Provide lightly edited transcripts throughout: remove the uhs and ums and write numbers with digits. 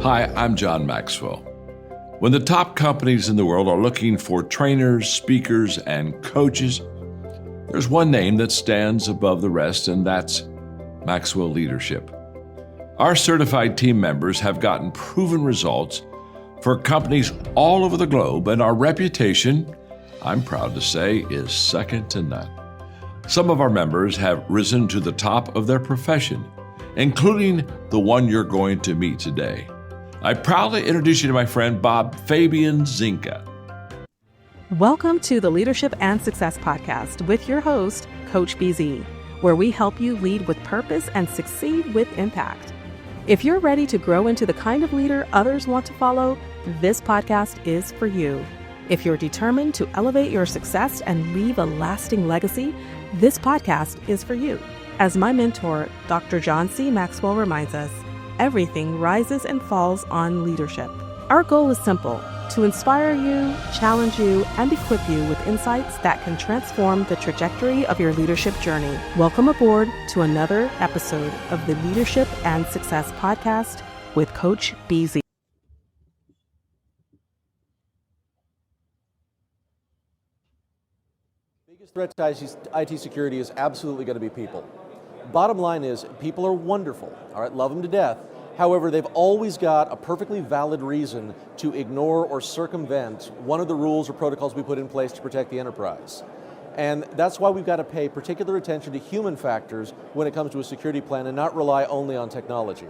Hi, I'm John Maxwell. When the top companies in the world are looking for trainers, speakers, and coaches, there's one name that stands above the rest, and that's Maxwell Leadership. Our certified team members have gotten proven results for companies all over the globe, and our reputation, I'm proud to say, is second to none. Some of our members have risen to the top of their profession, including the one you're going to meet today. I proudly introduce you to my friend Bob Fabian Zinka. Welcome to the Leadership and Success Podcast with your host, Coach BZ, where we help you lead with purpose and succeed with impact. If you're ready to grow into the kind of leader others want to follow, this podcast is for you. If you're determined to elevate your success and leave a lasting legacy, this podcast is for you. As my mentor, Dr. John C. Maxwell reminds us, everything rises and falls on leadership. Our goal is simple: to inspire you, challenge you, and equip you with insights that can transform the trajectory of your leadership journey. Welcome aboard to another episode of the Leadership and Success Podcast with Coach BZ. Biggest threat to IT security is absolutely going to be people. Bottom line is, people are wonderful, all right, love them to death. However, they've always got a perfectly valid reason to ignore or circumvent one of the rules or protocols we put in place to protect the enterprise. And that's why we've got to pay particular attention to human factors when it comes to a security plan and not rely only on technology.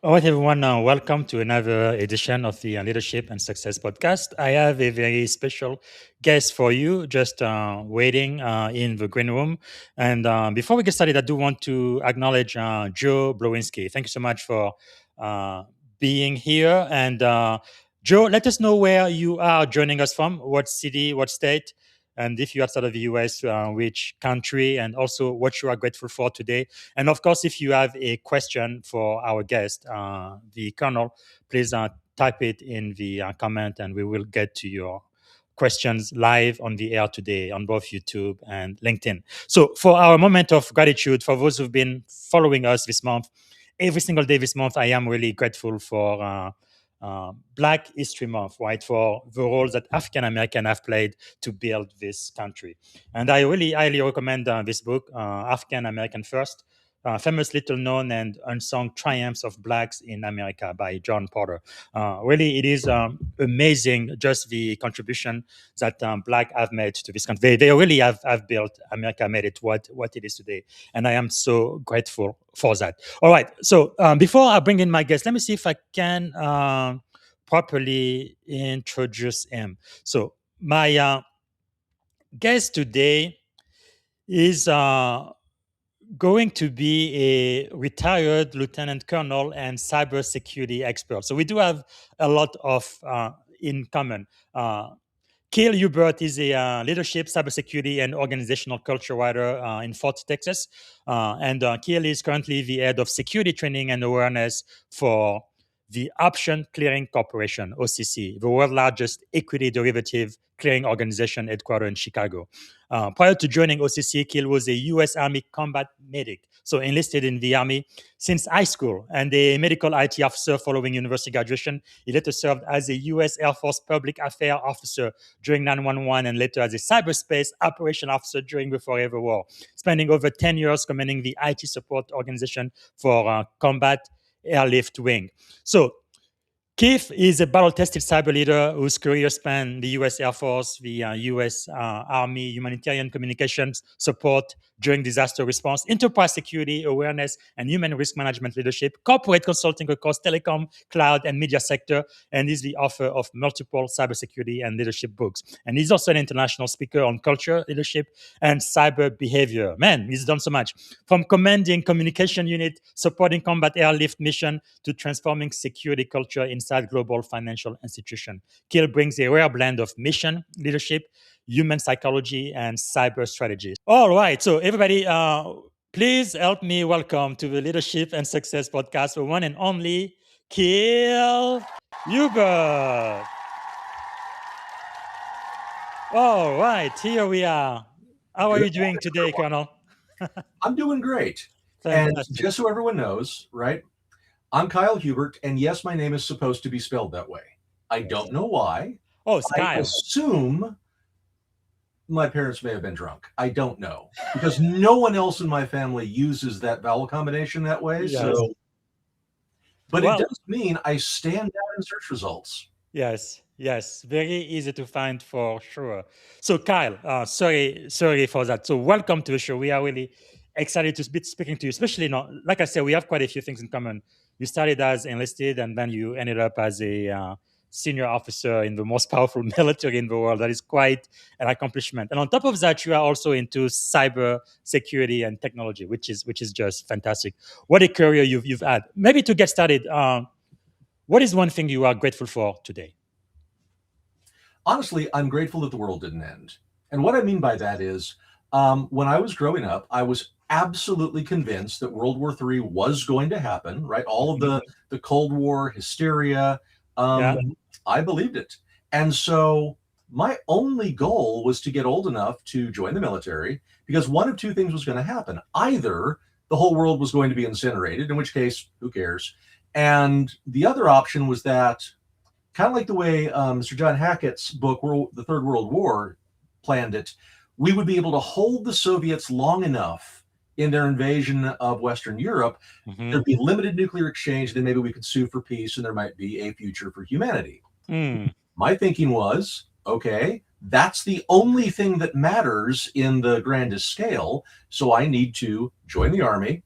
All right, everyone, welcome to another edition of the Leadership and Success Podcast. I have a very special guest for you, just waiting in the green room. And before we get started, I do want to acknowledge Joe Blowinski. Thank you so much for being here. And Joe, let us know where you are joining us from, what city, what state, and if you're outside of the US, which country, and also what you are grateful for today. And of course, if you have a question for our guest, the Colonel, please type it in the comment, and we will get to your questions live on the air today on both YouTube and LinkedIn. So for our moment of gratitude, for those who've been following us this month, every single day this month, I am really grateful for Black History Month, right? For the role that African American have played to build this country. And I really highly recommend this book, African American First, Famous Little Known and Unsung Triumphs of Blacks in America by John Porter. Really, it is amazing just the contribution that Black have made to this country. They really have built America, made it what it is today. And I am so grateful for that. All right. So before I bring in my guest, let me see if I can properly introduce him. So my guest today is going to be a retired lieutenant colonel and cybersecurity expert. So we do have a lot of in common. Keil Hubert is a leadership, cybersecurity, and organizational culture writer in Fort Texas. And Keil is currently the head of security training and awareness for the Option Clearing Corporation, OCC, the world's largest equity derivative clearing organization headquartered in Chicago. Prior to joining OCC, Keil was a U.S. Army combat medic, so enlisted in the Army since high school, and a medical IT officer following university graduation. He later served as a U.S. Air Force public affairs officer during 9/11 and later as a cyberspace operation officer during the Forever War, spending over 10 years commanding the IT support organization for Combat Airlift Wing. So Keith is a battle-tested cyber leader whose career spanned the U.S. Air Force, the U.S. Army, humanitarian communications support during disaster response, enterprise security, awareness, and human risk management leadership, corporate consulting across telecom, cloud, and media sector, and is the author of multiple cybersecurity and leadership books. And he's also an international speaker on culture, leadership, and cyber behavior. Man, he's done so much. From commanding communication unit, supporting combat airlift mission, to transforming security culture inside global financial institution. Keil brings a rare blend of mission, leadership, human psychology, and cyber strategies. All right, so everybody, please help me welcome to the Leadership and Success Podcast, the one and only Keil Hubert. All right, here we are. How are you doing today, Colonel? I'm doing great. And Fantastic. just so everyone knows, right? I'm Kyle Hubert, and yes, my name is supposed to be spelled that way. I Yes. don't know why. Oh, it's I Kyle. assume my parents may have been drunk. I don't know because no one else in my family uses that vowel combination that way. Yes. So, but it Well, does mean I stand out in search results. yes, yes, very easy to find for sure. So, Kyle, sorry for that. So, welcome to the show. We are really excited to be speaking to you, especially, like I said, we have quite a few things in common. You started as enlisted, and then you ended up as a senior officer in the most powerful military in the world. That is quite an accomplishment. And on top of that, you are also into cyber security and technology, which is just fantastic. What a career you've had. Maybe to get started. What is one thing you are grateful for today? Honestly, I'm grateful that the world didn't end. And what I mean by that is, when I was growing up, I was absolutely convinced that World War III was going to happen, right? All of Mhm. the Cold War hysteria, Yeah. I believed it. And so my only goal was to get old enough to join the military because one of two things was going to happen. Either the whole world was going to be incinerated, in which case, who cares? And the other option was that kind of like the way Sir John Hackett's book, The Third World War, planned it, we would be able to hold the Soviets long enough in their invasion of Western Europe. Mhm. There'd be limited nuclear exchange, then maybe we could sue for peace and there might be a future for humanity. Mm. My thinking was, okay, that's the only thing that matters in the grandest scale. So I need to join the army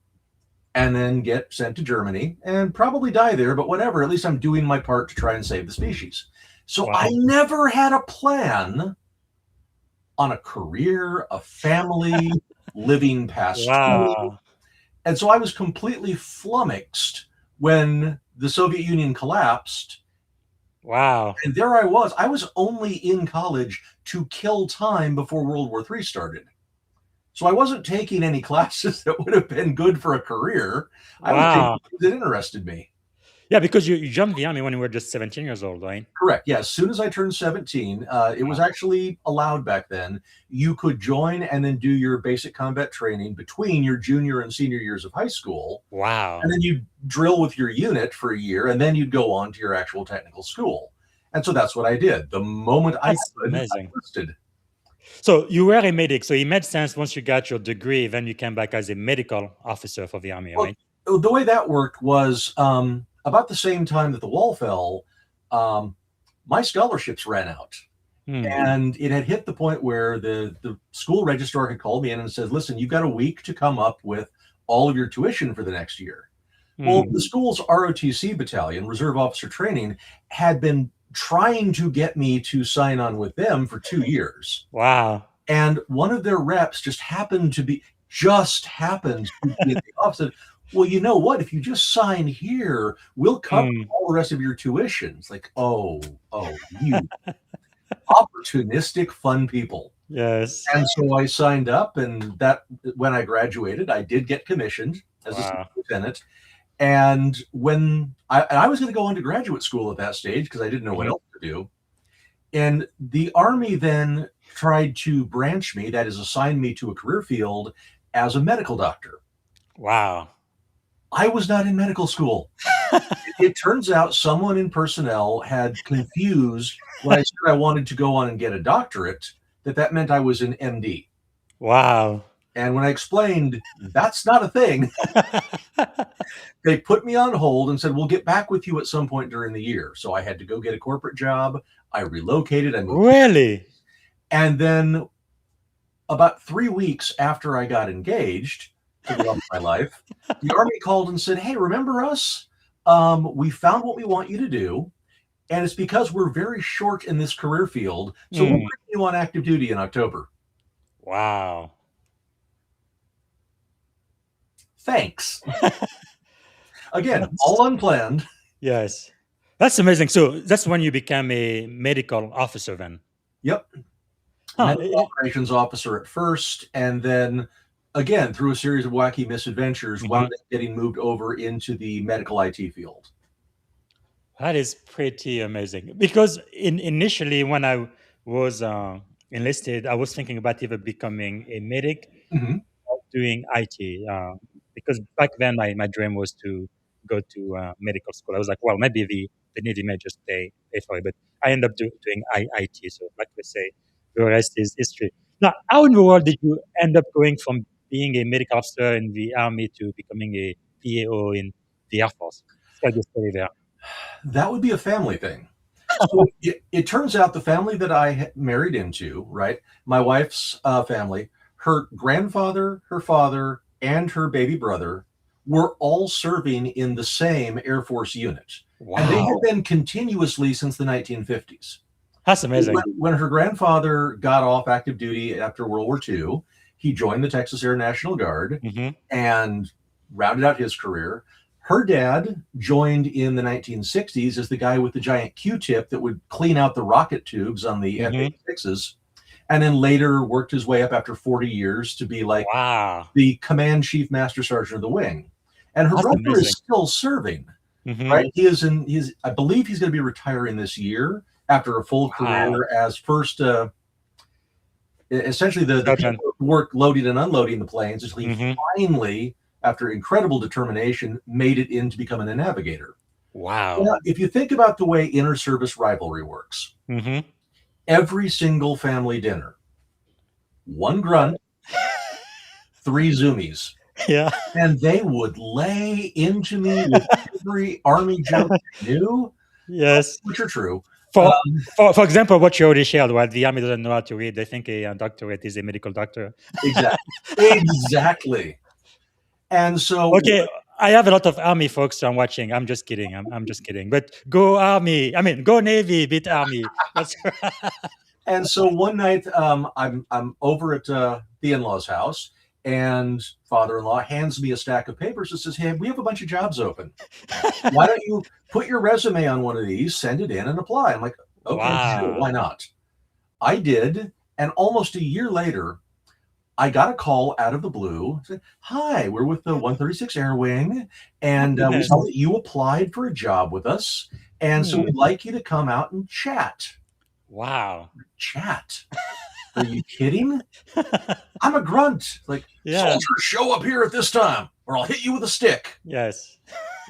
and then get sent to Germany and probably die there, but whatever. At least I'm doing my part to try and save the species. So I Wow. never had a plan on a career, a family, living past 20. Wow. And so I was completely flummoxed when the Soviet Union collapsed. Wow. And there I was only in college to kill time before World War III started. So I wasn't taking any classes that would have been good for a career. I was taking Wow. things that interested me. Yeah, because you jumped the army when you were just 17 years old, right? Correct. Yeah. As soon as I turned 17, it was Wow. actually allowed back then. You could join and then do your basic combat training between your junior and senior years of high school. Wow. And then you'd drill with your unit for a year, and then you'd go on to your actual technical school. And so that's what I did. The moment I That's could, I amazing. enlisted. So you were a medic. So it made sense once you got your degree, then you came back as a medical officer for the army, Well, right? the way that worked was about the same time that the wall fell, um, my scholarships ran out. Hmm. And it had hit the point where the school registrar had called me in and said, listen, you've got a week to come up with all of your tuition for the next year. Well, Hmm. the school's ROTC battalion, Reserve Officer Training, had been trying to get me to sign on with them for 2 years. Wow. And one of their reps just happened to be at the office. Said, well, you know what? If you just sign here, we'll cover Hmm. all the rest of your tuition. It's like, oh, you opportunistic, fun people. Yes. And so I signed up, and that when I graduated, I did get commissioned as a Wow. lieutenant. And when I was going to go on to graduate school at that stage because I didn't know what Mhm. else to do. And the Army then tried to branch me, that is, assign me to a career field as a medical doctor. Wow. I was not in medical school. It turns out someone in personnel had confused when I said I wanted to go on and get a doctorate, that meant I was an MD. Wow. And when I explained that's not a thing, they put me on hold and said, we'll get back with you at some point during the year. So I had to go get a corporate job. I relocated. I moved. Really? And then about 3 weeks after I got engaged to the love of my life, the Army called and said, hey, remember us? We found what we want you to do. And it's because we're very short in this career field. So we'll Hmm. bring you on active duty in October. Wow. Thanks. Again, all unplanned. Yes. That's amazing. So that's when you became a medical officer then. Yep. Huh. Medical operations officer at first, and then again through a series of wacky misadventures, Mhm. wound up getting moved over into the medical IT field. That is pretty amazing. Because initially, when I was enlisted, I was thinking about either becoming a medic Mhm. or doing IT. Because back then, my dream was to go to medical school. I was like, well, maybe the Navy may just pay for it. But I ended up doing IT. So, like we say, the rest is history. Now, how in the world did you end up going from being a medical officer in the Army to becoming a PAO in the Air Force? Tell the story there. That would be a family thing. So it turns out the family that I married into, right? My wife's family, her grandfather, her father, and her baby brother were all serving in the same Air Force unit. And they had Wow. been continuously since the 1950s. That's amazing. When her grandfather got off active duty after World War II, he joined the Texas Air National Guard Hmm. and rounded out his career. Her dad joined in the 1960s as the guy with the giant Q-tip that would clean out the rocket tubes on the F-86s, and then later worked his way up after 40 years to be like Wow. the command chief master sergeant of the wing. And her That's brother amazing. is still serving, Mhm. right? I believe he's going to be retiring this year after a full career as first, essentially the Sergeant. people who work loading and unloading the planes until he Mhm. finally, after incredible determination, made it into becoming a navigator. Wow. Now, if you think about the way inter-service rivalry works, Mhm. every single family dinner, one grunt, three zoomies, Yeah. and they would lay into me with every Army joke they knew, Yes. which are true. For example, what you already shared, what the Army doesn't know how to read, they think a doctorate is a medical doctor. Exactly. And so Okay, I have a lot of Army folks I'm watching. I'm just kidding. I'm just kidding. But go Army. I mean, go Navy, beat Army. That's And so one night, I'm over at the in-laws' house, and father-in-law hands me a stack of papers and says, "Hey, we have a bunch of jobs open. Why don't you put your resume on one of these, send it in, and apply?" I'm like, "Okay, sure, wow. why not?" I did, and almost a year later, I got a call out of the blue. Said, "Hi, we're with the 136 Air Wing, and we Goodness. saw that you applied for a job with us, and so Hmm. we'd like you to come out and chat." Wow. Chat? Are you kidding? I'm a grunt. Like, Yeah. soldiers, show up here at this time, or I'll hit you with a stick. Yes.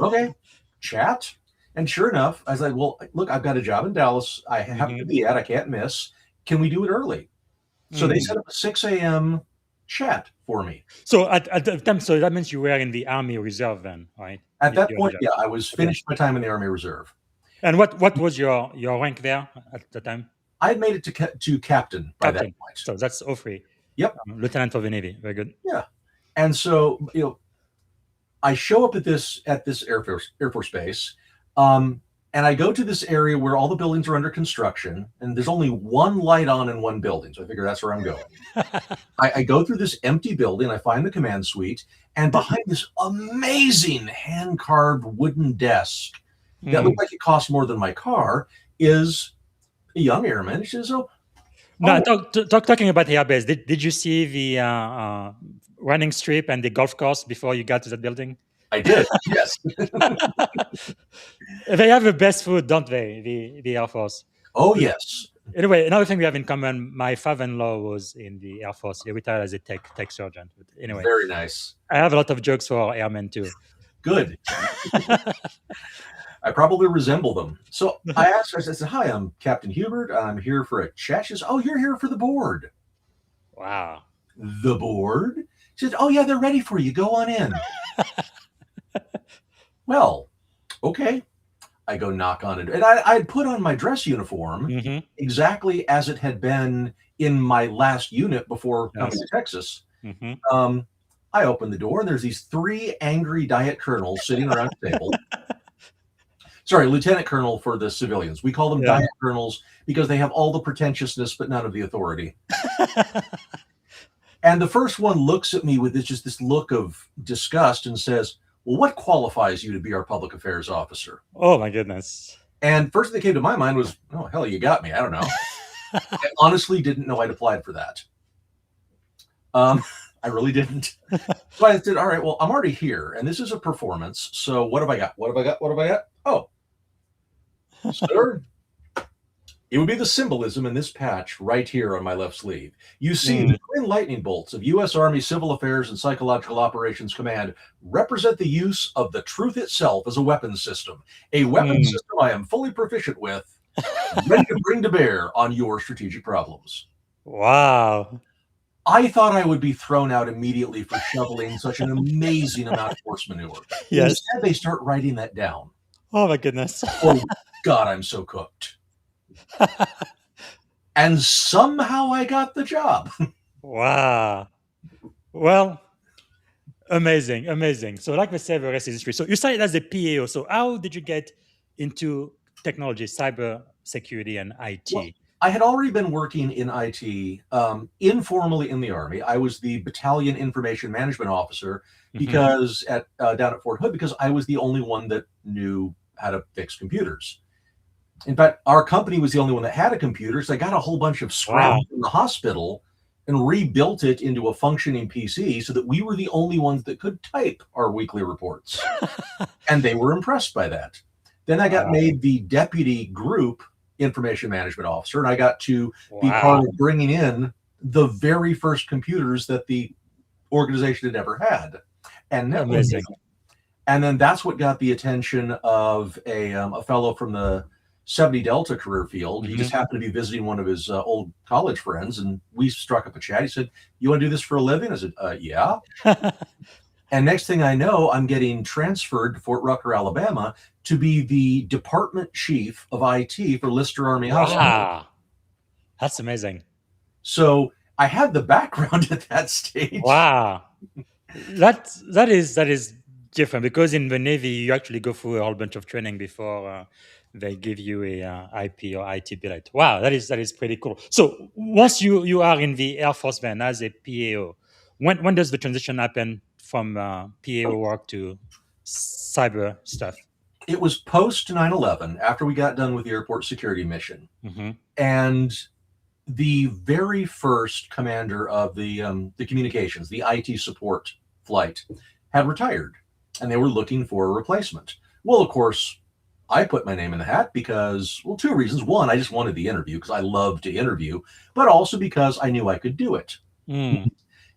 Okay, chat. And sure enough, I was like, well, look, I've got a job in Dallas. I have to be at. I can't miss. Can we do it early? So they set up a 6 a.m. chat for me. So at the time, so that means you were in the Army Reserve then, right? At that You're point, just- yeah, I was finished my time in the Army Reserve. And what was your rank there at the time? I had made it to captain by that Captain. point. So that's O3. Yep. Lieutenant of the Navy. Very good. Yeah. And so, I show up at this Air Force base, and I go to this area where all the buildings are under construction, and there's only one light on in one building. So I figure that's where I'm going. I go through this empty building. I find the command suite, and behind this amazing hand-carved wooden desk that looked like it cost more than my car is a young airman. She says, "Oh, Now, talking about the airbase, did you see the running strip and the golf course before you got to that building? I did. Yes. They have the best food, don't they? The Air Force. Oh, yes. Anyway, another thing we have in common: my father-in-law was in the Air Force. He retired as a tech sergeant. But anyway, Very nice. I have a lot of jokes for airmen too. Good. I probably resemble them. So I asked her, I said, "Hi, I'm Captain Hubert. I'm here for a chat." She says, "Oh, you're here for the board." Wow. The board? She said, "Oh, yeah, they're ready for you. Go on in." Well, okay. I go knock on it. And I had put on my dress uniform exactly as it had been in my last unit before coming to Texas. I open the door, and there's these three angry diet colonels sitting around the table. Sorry, lieutenant colonel for the civilians. We call them diet colonels because they have all the pretentiousness but none of the authority. And the first one looks at me with this look of disgust and says, "Well, what qualifies you to be our public affairs officer?" Oh my goodness. And first thing that came to my mind was, "Oh, hell, you got me. I don't know." I honestly didn't know I'd applied for that. I really didn't. So I said, "All right, well, I'm already here, and this is a performance. So what have I got? What have I got? What have I got? Oh, sir, It would be the symbolism in this patch right here on my left sleeve. You see, Mm. the twin lightning bolts of U.S. Army Civil Affairs and Psychological Operations Command represent the use of the truth itself as a weapons system. A weapons Mm. system I am fully proficient with, ready to bring to bear on your strategic problems. Wow. I thought I would be thrown out immediately for shoveling such an amazing amount of horse manure. Yes. Instead, they start writing that down. Oh my goodness. Oh, God, I'm so cooked. And somehow I got the job. Wow. Well, amazing, amazing. So, like we said, the rest is history. So, you started as a PAO. So, how did you get into technology, cyber security, and IT? Well, I had already been working in IT informally in the Army. I was the battalion information management officer because down at Fort Hood, because I was the only one that knew how to fix computers. In fact, our company was the only one that had a computer, so I got a whole bunch of scrap Wow. from the hospital and rebuilt it into a functioning PC so that we were the only ones that could type our weekly reports. And they were impressed by that. Then I got Wow. made the deputy group information management officer, and I got to be Wow. part of bringing in the very first computers that the organization had ever had. And Amazing. and then that's what got the attention of a fellow from the 70 Delta career field. He just happened to be visiting one of his old college friends, and we struck up a chat. He said, "You want to do this for a living?" I said, "Yeah." And next thing I know, I'm getting transferred to Fort Rucker, Alabama, to be the department chief of IT for Lister Army Hospital. Wow. That's amazing. So I had the background at that stage. Wow. That is different, because in the Navy you actually go through a whole bunch of training before they give you a IP or IT billet. Wow, that is pretty cool. So once you are in the Air Force then as a PAO, when does the transition happen from PAO work to cyber stuff? It was post 9/11, after we got done with the airport security mission. And the very first commander of the communications, the IT support flight, had retired, and they were looking for a replacement. Well, of course, I put my name in the hat because, well, two reasons. One, I just wanted the interview because I love to interview, but also because I knew I could do it. Mm.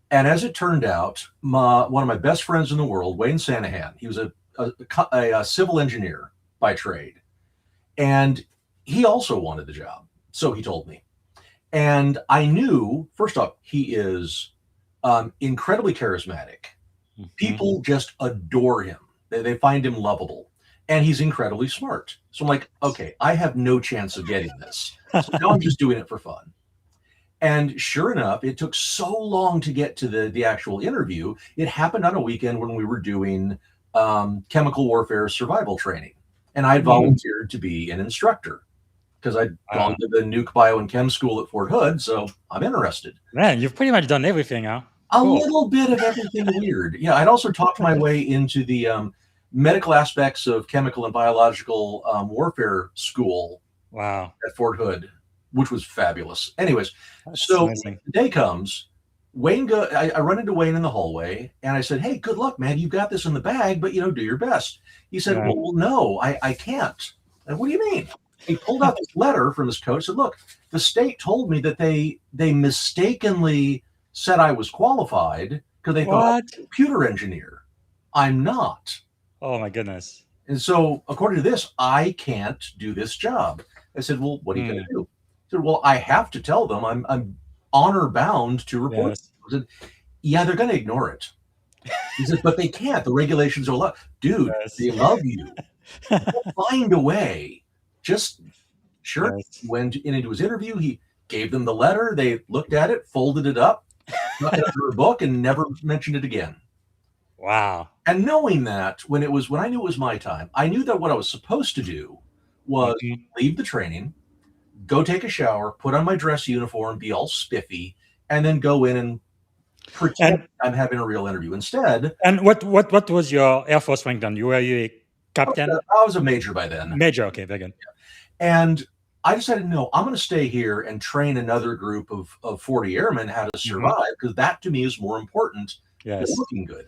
And as it turned out, one of my best friends in the world, Wayne Sanahan, he was a civil engineer by trade, and he also wanted the job. So he told me. And I knew, first off, he is incredibly charismatic. People just adore him. They find him lovable. And he's incredibly smart. So I'm like, okay, I have no chance of getting this. So now I'm just doing it for fun. And sure enough, it took so long to get to the actual interview. It happened on a weekend when we were doing chemical warfare survival training. And I volunteered to be an instructor because I'd gone to the nuke bio and chem school at Fort Hood. So I'm interested. Man, you've pretty much done everything, huh? A little bit of everything weird. Yeah, I'd also talked my way into the medical aspects of chemical and biological warfare school. Wow. At Fort Hood, which was fabulous. Anyways, That's so amazing. the day comes, I run into Wayne in the hallway, and I said, "Hey, good luck, man. You've got this in the bag, but, do your best." He said, Right. well, no, I can't. And what do you mean? He pulled out this letter from his coat and said, "Look, the state told me that they mistakenly said I was qualified because they thought I was a computer engineer. I'm not. Oh my goodness. And so, according to this, I can't do this job." I said, "Well, what are you going to do?" He said, "Well, I have to tell them. I'm honor bound to report." Yes. I said, "Yeah, they're going to ignore it." He said, "But they can't. The regulations are allowed." Dude, Yes. they love you. They'll find a way. Just went into his interview. He gave them the letter. They looked at it, folded it up, stuck it under a book, and never mentioned it again. Wow. And knowing that, when I knew it was my time, I knew that what I was supposed to do was leave the training, go take a shower, put on my dress uniform, be all spiffy, and then go in and pretend I'm having a real interview. Instead. And what was your Air Force rank then? Were you a captain? I was a major by then. Major, okay, very good. And I decided, no, I'm going to stay here and train another group of 40 airmen how to survive, because that to me is more important than looking good.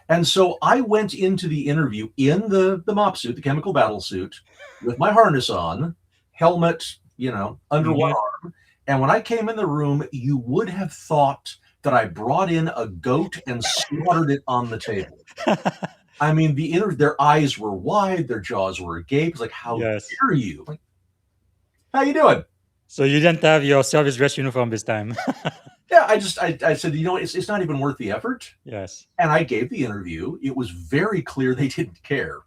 And so I went into the interview in the MOP suit, the chemical battle suit, with my harness on, helmet, under one arm. And when I came in the room, you would have thought that I brought in a goat and slaughtered it on the table. I mean, their eyes were wide, their jaws were agape. It's like, how Yes. dare you? Like, how you doing? So you didn't have your service dress uniform this time. Yeah, I said, it's not even worth the effort. Yes. And I gave the interview. It was very clear they didn't care.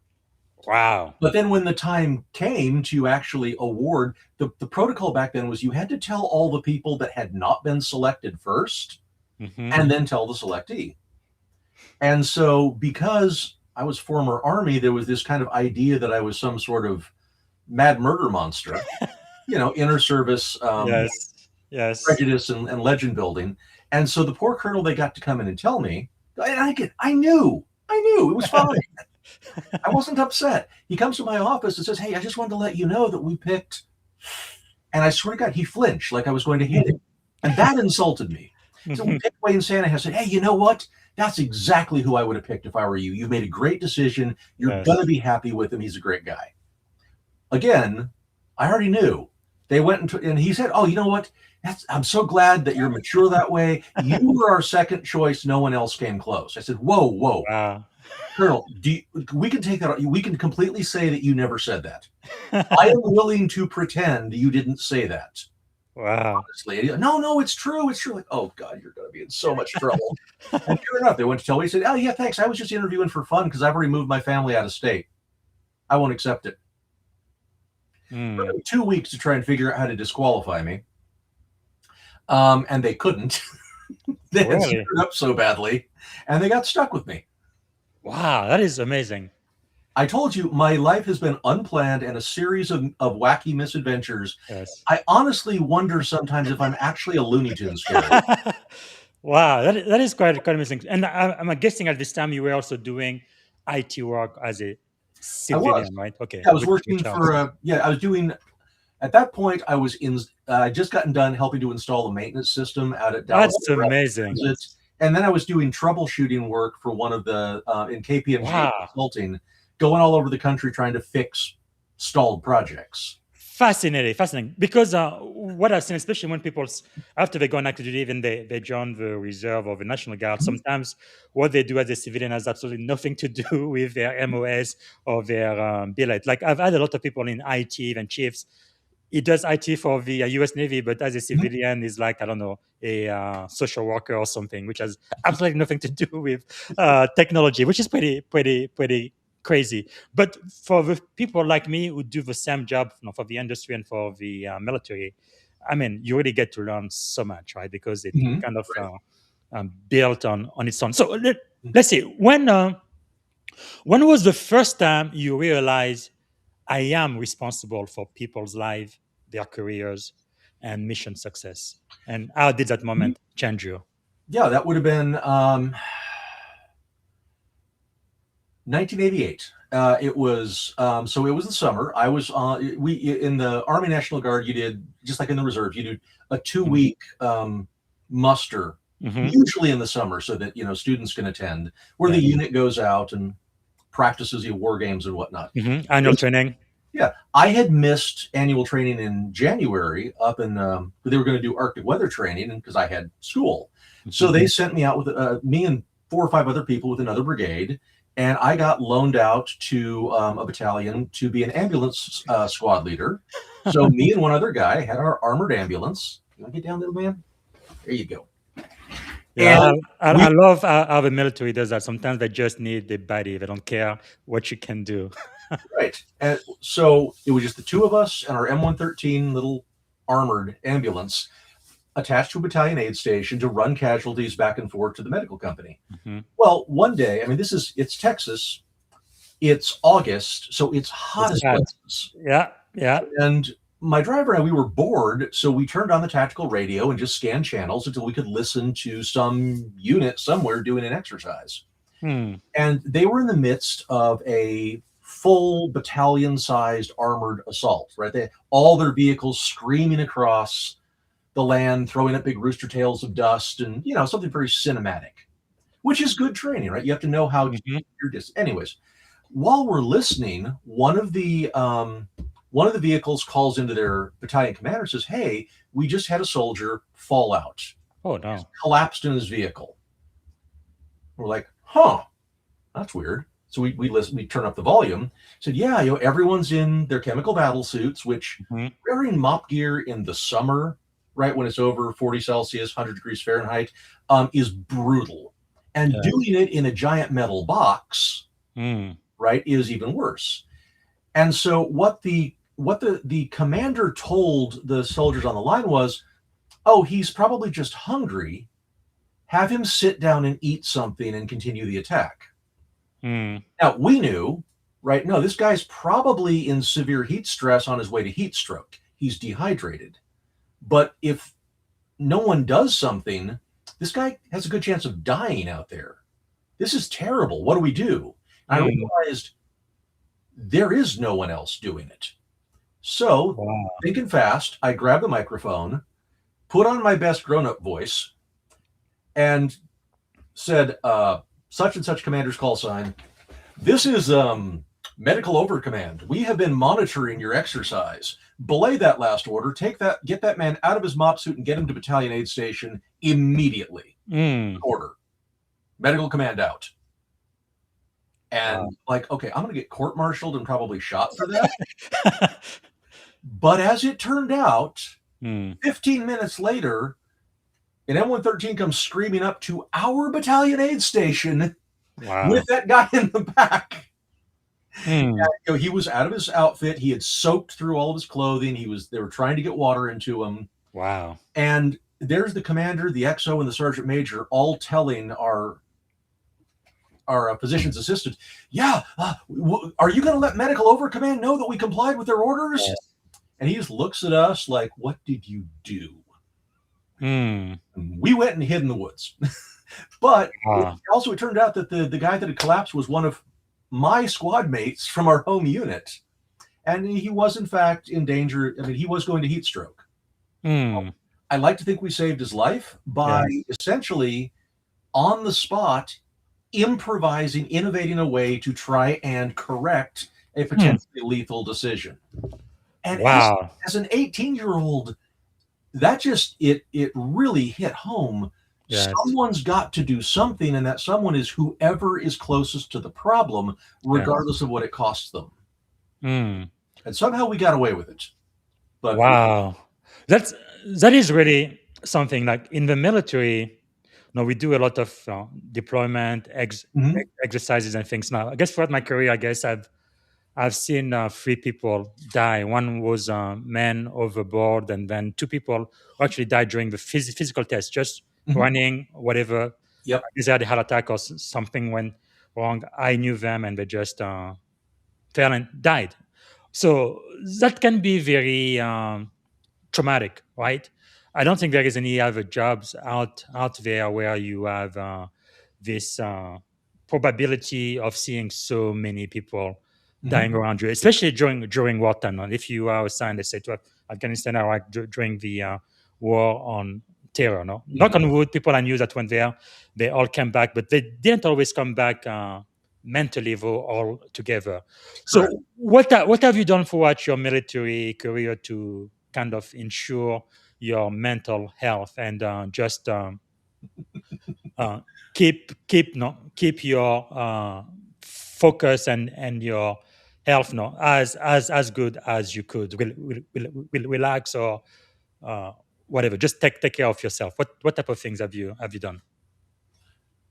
Wow. But then when the time came to actually award, the protocol back then was you had to tell all the people that had not been selected first, and then tell the selectee. And so because I was former Army, there was this kind of idea that I was some sort of mad murder monster, inner service Yes. prejudice and legend building. And so the poor colonel, they got to come in and tell me, and I knew it was fine. I wasn't upset. He comes to my office and says, "Hey, I just wanted to let you know that we picked," and I swear to God, he flinched like I was going to hit him. And that insulted me. So we picked Wayne Sanahan. I said, "Hey, you know what? That's exactly who I would have picked if I were you. You made a great decision. You're going to be happy with him. He's a great guy." Again, I already knew. They went and he said, "Oh, you know what? I'm so glad that you're mature that way. You were our second choice. No one else came close." I said, "Whoa. Wow. Colonel, we can take that. We can completely say that you never said that. I am willing to pretend you didn't say that." Wow. Honestly, no, it's true. It's true. Like, oh God, you're going to be in so much trouble. And sure enough, they went to tell me. He said, "Oh yeah, thanks. I was just interviewing for fun because I've already moved my family out of state. I won't accept it." It took 2 weeks to try and figure out how to disqualify me, and they couldn't. They had screwed up so badly, and they got stuck with me. Wow, that is amazing. I told you my life has been unplanned and a series of wacky misadventures. Yes. I honestly wonder sometimes if I'm actually a Looney Tunes character. Wow, that is quite amazing. And I'm guessing at this time you were also doing IT work as a civilian, right? Okay. I was working for I was doing, at that point I was just gotten done helping to install a maintenance system out at Dallas. That's amazing. And then I was doing troubleshooting work for one of the in KPMG Consulting, going all over the country trying to fix stalled projects. Fascinating. Because what I've seen, especially when people, after they go on active duty, even they join the reserve or the National Guard, sometimes what they do as a civilian has absolutely nothing to do with their MOS or their billet. Like I've had a lot of people in IT, even chiefs. He does IT for the U.S. Navy, but as a civilian, is like, I don't know, a social worker or something, which has absolutely nothing to do with technology, which is pretty crazy. But for the people like me who do the same job for the industry and for the military, I mean, you really get to learn so much, right? Because it kind of built on its own. So let's see, when was the first time you realized I am responsible for people's lives, their careers, and mission success? And how did that moment change you? Yeah, that would have been 1988. It was so it was the summer. I was in the Army National Guard. You did, just like in the reserves, you do a 2-week muster, usually in the summer, so that students can attend, where the unit goes out and practices war games and whatnot. Annual training. Yeah, I had missed annual training in January up in. They were going to do Arctic weather training, and because I had school, so they sent me out with me and 4 or 5 other people with another brigade, and I got loaned out to a battalion to be an ambulance squad leader. So me and one other guy had our armored ambulance. You want to get down, little man? There you go. Yeah, I love how the military does that. Sometimes they just need the body. They don't care what you can do. Right. And so it was just the 2 of us and our M113 little armored ambulance attached to a battalion aid station to run casualties back and forth to the medical company. Well, one day, I mean, it's Texas. It's August, so it's hot as blazes. Yeah. And my driver and I, we were bored, so we turned on the tactical radio and just scanned channels until we could listen to some unit somewhere doing an exercise. And they were in the midst of a full battalion-sized armored assault, right? All their vehicles screaming across the land, throwing up big rooster tails of dust, and something very cinematic, which is good training, right? You have to know how to do your distance. Anyways, while we're listening, one of the one of the vehicles calls into their battalion commander and says, "Hey, we just had a soldier fall out. Oh no. Collapsed in his vehicle." We're like, "Huh, that's weird." So we listen, we turn up the volume. Said, "Yeah, everyone's in their chemical battle suits, which wearing mop gear in the summer, right when it's over 40 Celsius, 100 degrees Fahrenheit, is brutal. And doing it in a giant metal box, right, is even worse." And so what the commander told the soldiers on the line was, "Oh, he's probably just hungry. Have him sit down and eat something and continue the attack." Now, we knew, right? No, this guy's probably in severe heat stress on his way to heat stroke. He's dehydrated. But if no one does something, this guy has a good chance of dying out there. This is terrible. What do we do? And I realized there is no one else doing it. So, thinking fast, I grabbed the microphone, put on my best grown-up voice, and said, "Such and such commander's call sign. This is medical over command. We have been monitoring your exercise. Belay that last order. Get that man out of his mop suit and get him to battalion aid station immediately. Order. Medical command out." And like, okay, I'm going to get court-martialed and probably shot for that. But as it turned out, 15 minutes later, an M113 comes screaming up to our battalion aid station with that guy in the back. And, he was out of his outfit. He had soaked through all of his clothing. They were trying to get water into him. Wow. And there's the commander, the XO, and the sergeant major all telling our physician's assistant, are you going to let medical over command know that we complied with their orders? Yes. And he just looks at us like, "What did you do?" We went and hid in the woods. But it turned out that the guy that had collapsed was one of my squad mates from our home unit. And he was, in fact, in danger. I mean, he was going to heat stroke. I like to think we saved his life by essentially, on the spot, improvising, innovating a way to try and correct a potentially lethal decision. And as an 18-year-old, that just, it really hit home. Yes. Someone's got to do something, and that someone is whoever is closest to the problem, regardless of what it costs them. And somehow we got away with it. But that is really something. Like in the military, we do a lot of deployment exercises and things. Now, I guess throughout my career, I've seen 3 people die. One was a man overboard, and then 2 people who actually died during the physical test, just running, whatever. Yep. They had a heart attack or something went wrong. I knew them, and they just fell and died. So that can be very traumatic, right? I don't think there is any other jobs out there where you have this probability of seeing so many people dying around you, especially during wartime. And if you are assigned, let's say, to Afghanistan, Iraq during the war on terror, knock on wood, people I knew that went there, they all came back, but they didn't always come back mentally all together. So what have you done throughout your military career to kind of ensure your mental health and just keep your focus and your health as good as you could? Relax or whatever. Just take care of yourself. What type of things have you done?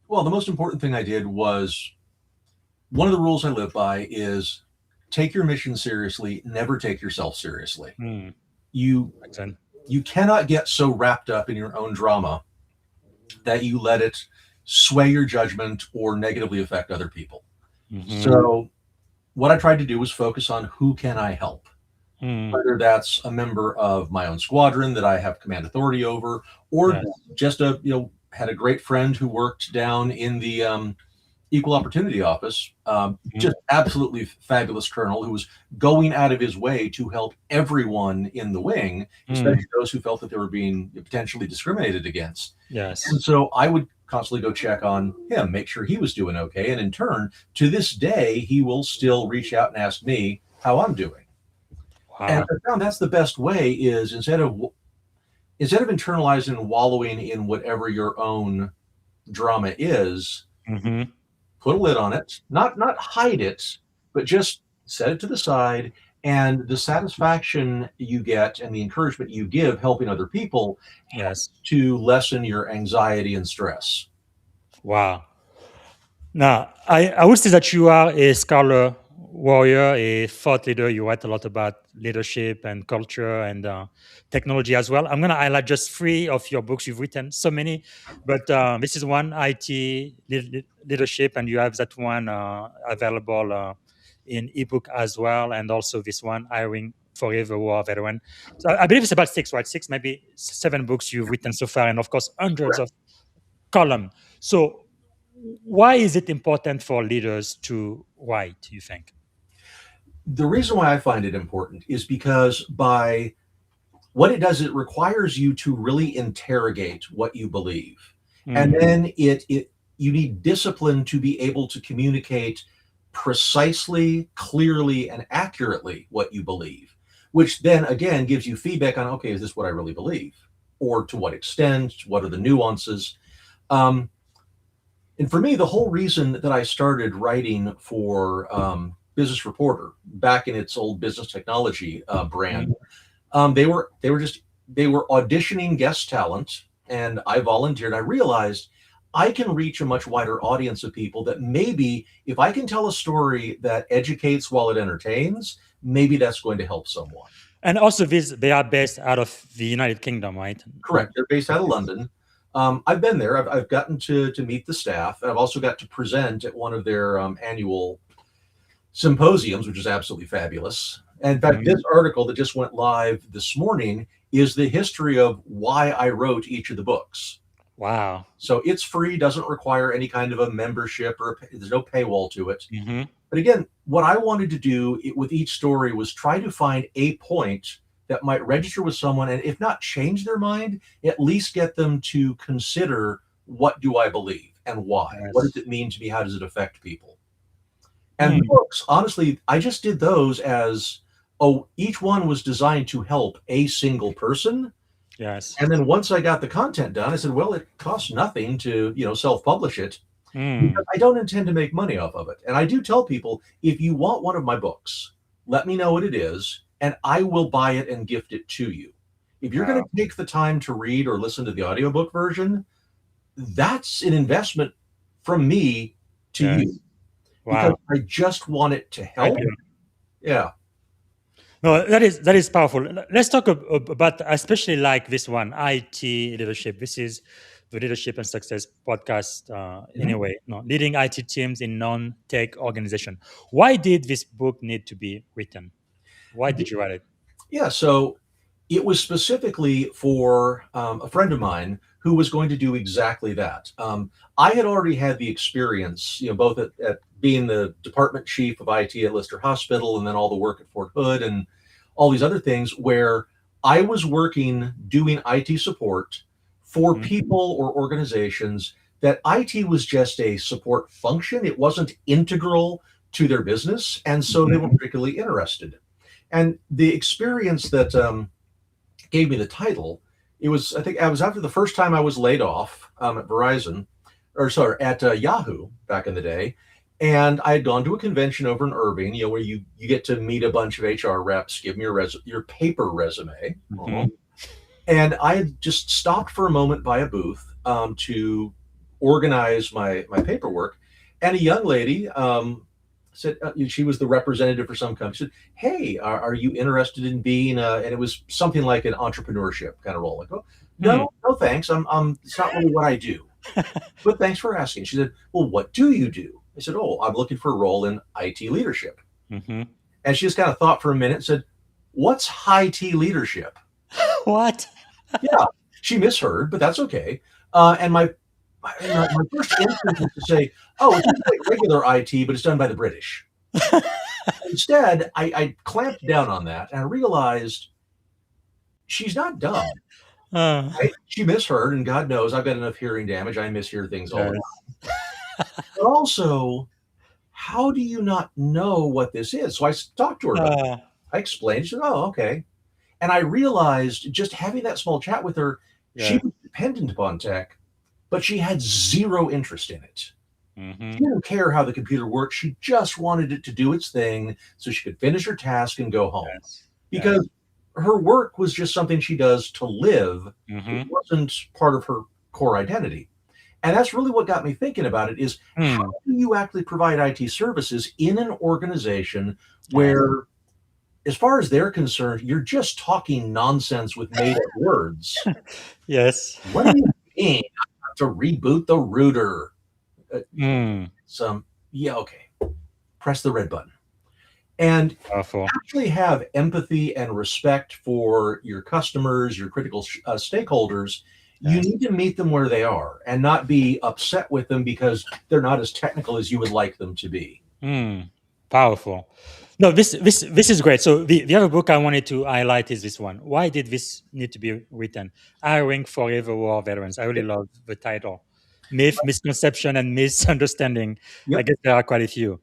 Well, the most important thing I did was, one of the rules I live by is take your mission seriously, never take yourself seriously. You cannot get so wrapped up in your own drama that you let it sway your judgment or negatively affect other people. So what I tried to do was focus on who can I help, whether that's a member of my own squadron that I have command authority over, or just had a great friend who worked down in the Equal Opportunity Office, just absolutely fabulous colonel who was going out of his way to help everyone in the wing, especially those who felt that they were being potentially discriminated against. Yes. And so I would constantly go check on him, make sure he was doing okay. And in turn, to this day, he will still reach out and ask me how I'm doing. And Wow. I found that's the best way is instead of internalizing and wallowing in whatever your own drama is, Hmm. put a lid on it, not hide it, but just set it to the side. And the satisfaction you get and the encouragement you give helping other people Yes. to lessen your anxiety and stress. Wow. Now, I would say that you are a scholar warrior, a thought leader. You write a lot about leadership and culture and technology as well. I'm going to highlight just three of your books. You've written so many, but this is one, IT leadership, and you have that one available in ebook as well, and also this one, Hiring Forever War Veteran. So I believe it's about six, right? Six, maybe seven books you've written so far, and of course, hundreds of column. So, why is it important for leaders to write, you think? The reason why I find it important is because by what it does, it requires you to really interrogate what you believe. And Mm, then you need discipline to be able to communicate precisely, clearly, and accurately what you believe, which then again gives you feedback on, okay, is this what I really believe? Or to what extent? What are the nuances? Um, and for me, the whole reason that I started writing for Business Reporter back in its old business technology brand, mm, they were auditioning guest talent, and I volunteered. I realized I can reach a much wider audience of people that maybe if I can tell a story that educates while it entertains, maybe that's going to help someone. And also, they are based out of the United Kingdom, right? Correct. They're based out of London. I've been there. I've gotten to meet the staff, and I've also got to present at one of their annual symposiums, which is absolutely fabulous. And in fact, Mhm. this article that just went live this morning is the history of why I wrote each of the books. Wow. So it's free, doesn't require any kind of a membership or there's no paywall to it. Hmm. But again, what I wanted to do with each story was try to find a point that might register with someone, and if not change their mind, at least get them to consider, what do I believe and why? What does Yes. it mean to me? How does it affect people? And Mm, books, honestly, I just did those as, oh, each one was designed to help a single person. yes. And then once I got the content done, I said, well, it costs nothing to, self-publish it because Mm, I don't intend to make money off of it. And I do tell people, if you want one of my books, let me know what it is, and I will buy it and gift it to you. If you're going wow. to take the time to read or listen to the audiobook version, that's an investment from me to you Yes. because Wow. I just want it to Thank help. you. Yeah. No, that is powerful. Let's talk about especially like this one, IT leadership. This is the Leadership and Success podcast. Mhm. Anyway, no, leading IT teams in non-tech organization. Why did this book need to be written? Why did you write it? Yeah. So it was specifically for a friend of mine who was going to do exactly that. I had already had the experience, both at being the department chief of IT at Lister Hospital and then all the work at Fort Hood and all these other things where I was working doing IT support for Mm, people or organizations that IT was just a support function. It wasn't integral to their business. And so they mhm, weren't particularly interested. And the experience that gave me the title, I think I was after the first time I was laid off at Verizon, or sorry, at Yahoo back in the day. And I had gone to a convention over in Irving, where you get to meet a bunch of HR reps, give them your paper resume. mhm. And I had just stopped for a moment by a booth to organize my paperwork. And a young lady said, she was the representative for some company, said, hey, are you interested in being, and it was something like an entrepreneurship kind of role. Like, oh, Mm, no, thanks. It's not really what I do, but thanks for asking. She said, well, what do you do? I said, oh, I'm looking for a role in IT leadership. mhm. And she just kind of thought for a minute and said, what's high T leadership? What? Yeah, she misheard, but that's okay. And my first instinct was to say, "Oh, it's just like regular IT, but it's done by the British." Instead, I clamped down on that and I realized she's not dumb, Uh, right? She misheard, and God knows I've got enough hearing damage. I mishear things all the yes. time. But also, how do you not know what this is? So I talked to her about it. Uh, I explained. She said, "Oh, okay." And I realized just having that small chat with her, she Yeah. was dependent upon tech, but she had zero interest in it. Mm-hmm. She didn't care how the computer worked. She just wanted it to do its thing so she could finish her task and go home. Yes. Because her work was just something she does to live. Mm-hmm. It wasn't part of her core identity. And that's really what got me thinking about it is how do you actually provide IT services in an organization where, as far as they're concerned, you're just talking nonsense with made-up words. Yes. What do you mean? I have to reboot the router. Yeah, okay. Press the red button. And Powerful. actually have empathy and respect for your customers, your critical stakeholders. You need to meet them where they are and not be upset with them because they're not as technical as you would like them to be. Powerful. No, this is great. So the other book I wanted to highlight is this one. Why did this need to be written? Hiring Forever War Veterans. I really love the title. Myth, misconception, and misunderstanding. Yep. I guess there are quite a few.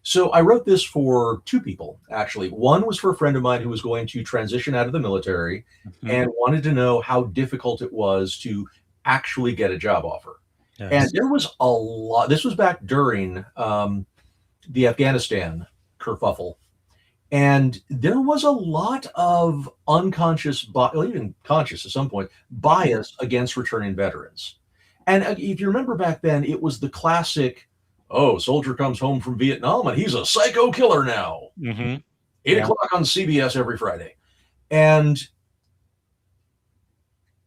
So I wrote this for two people, actually. One was for a friend of mine who was going to transition out of the military and wanted to know how difficult it was to actually get a job offer. Yes. And there was a lot. This was back during the Afghanistan kerfuffle. And there was a lot of unconscious, even conscious at some point, bias against returning veterans. And if you remember back then, it was the classic, oh, soldier comes home from Vietnam and he's a psycho killer now. 8 o'clock on CBS every Friday. And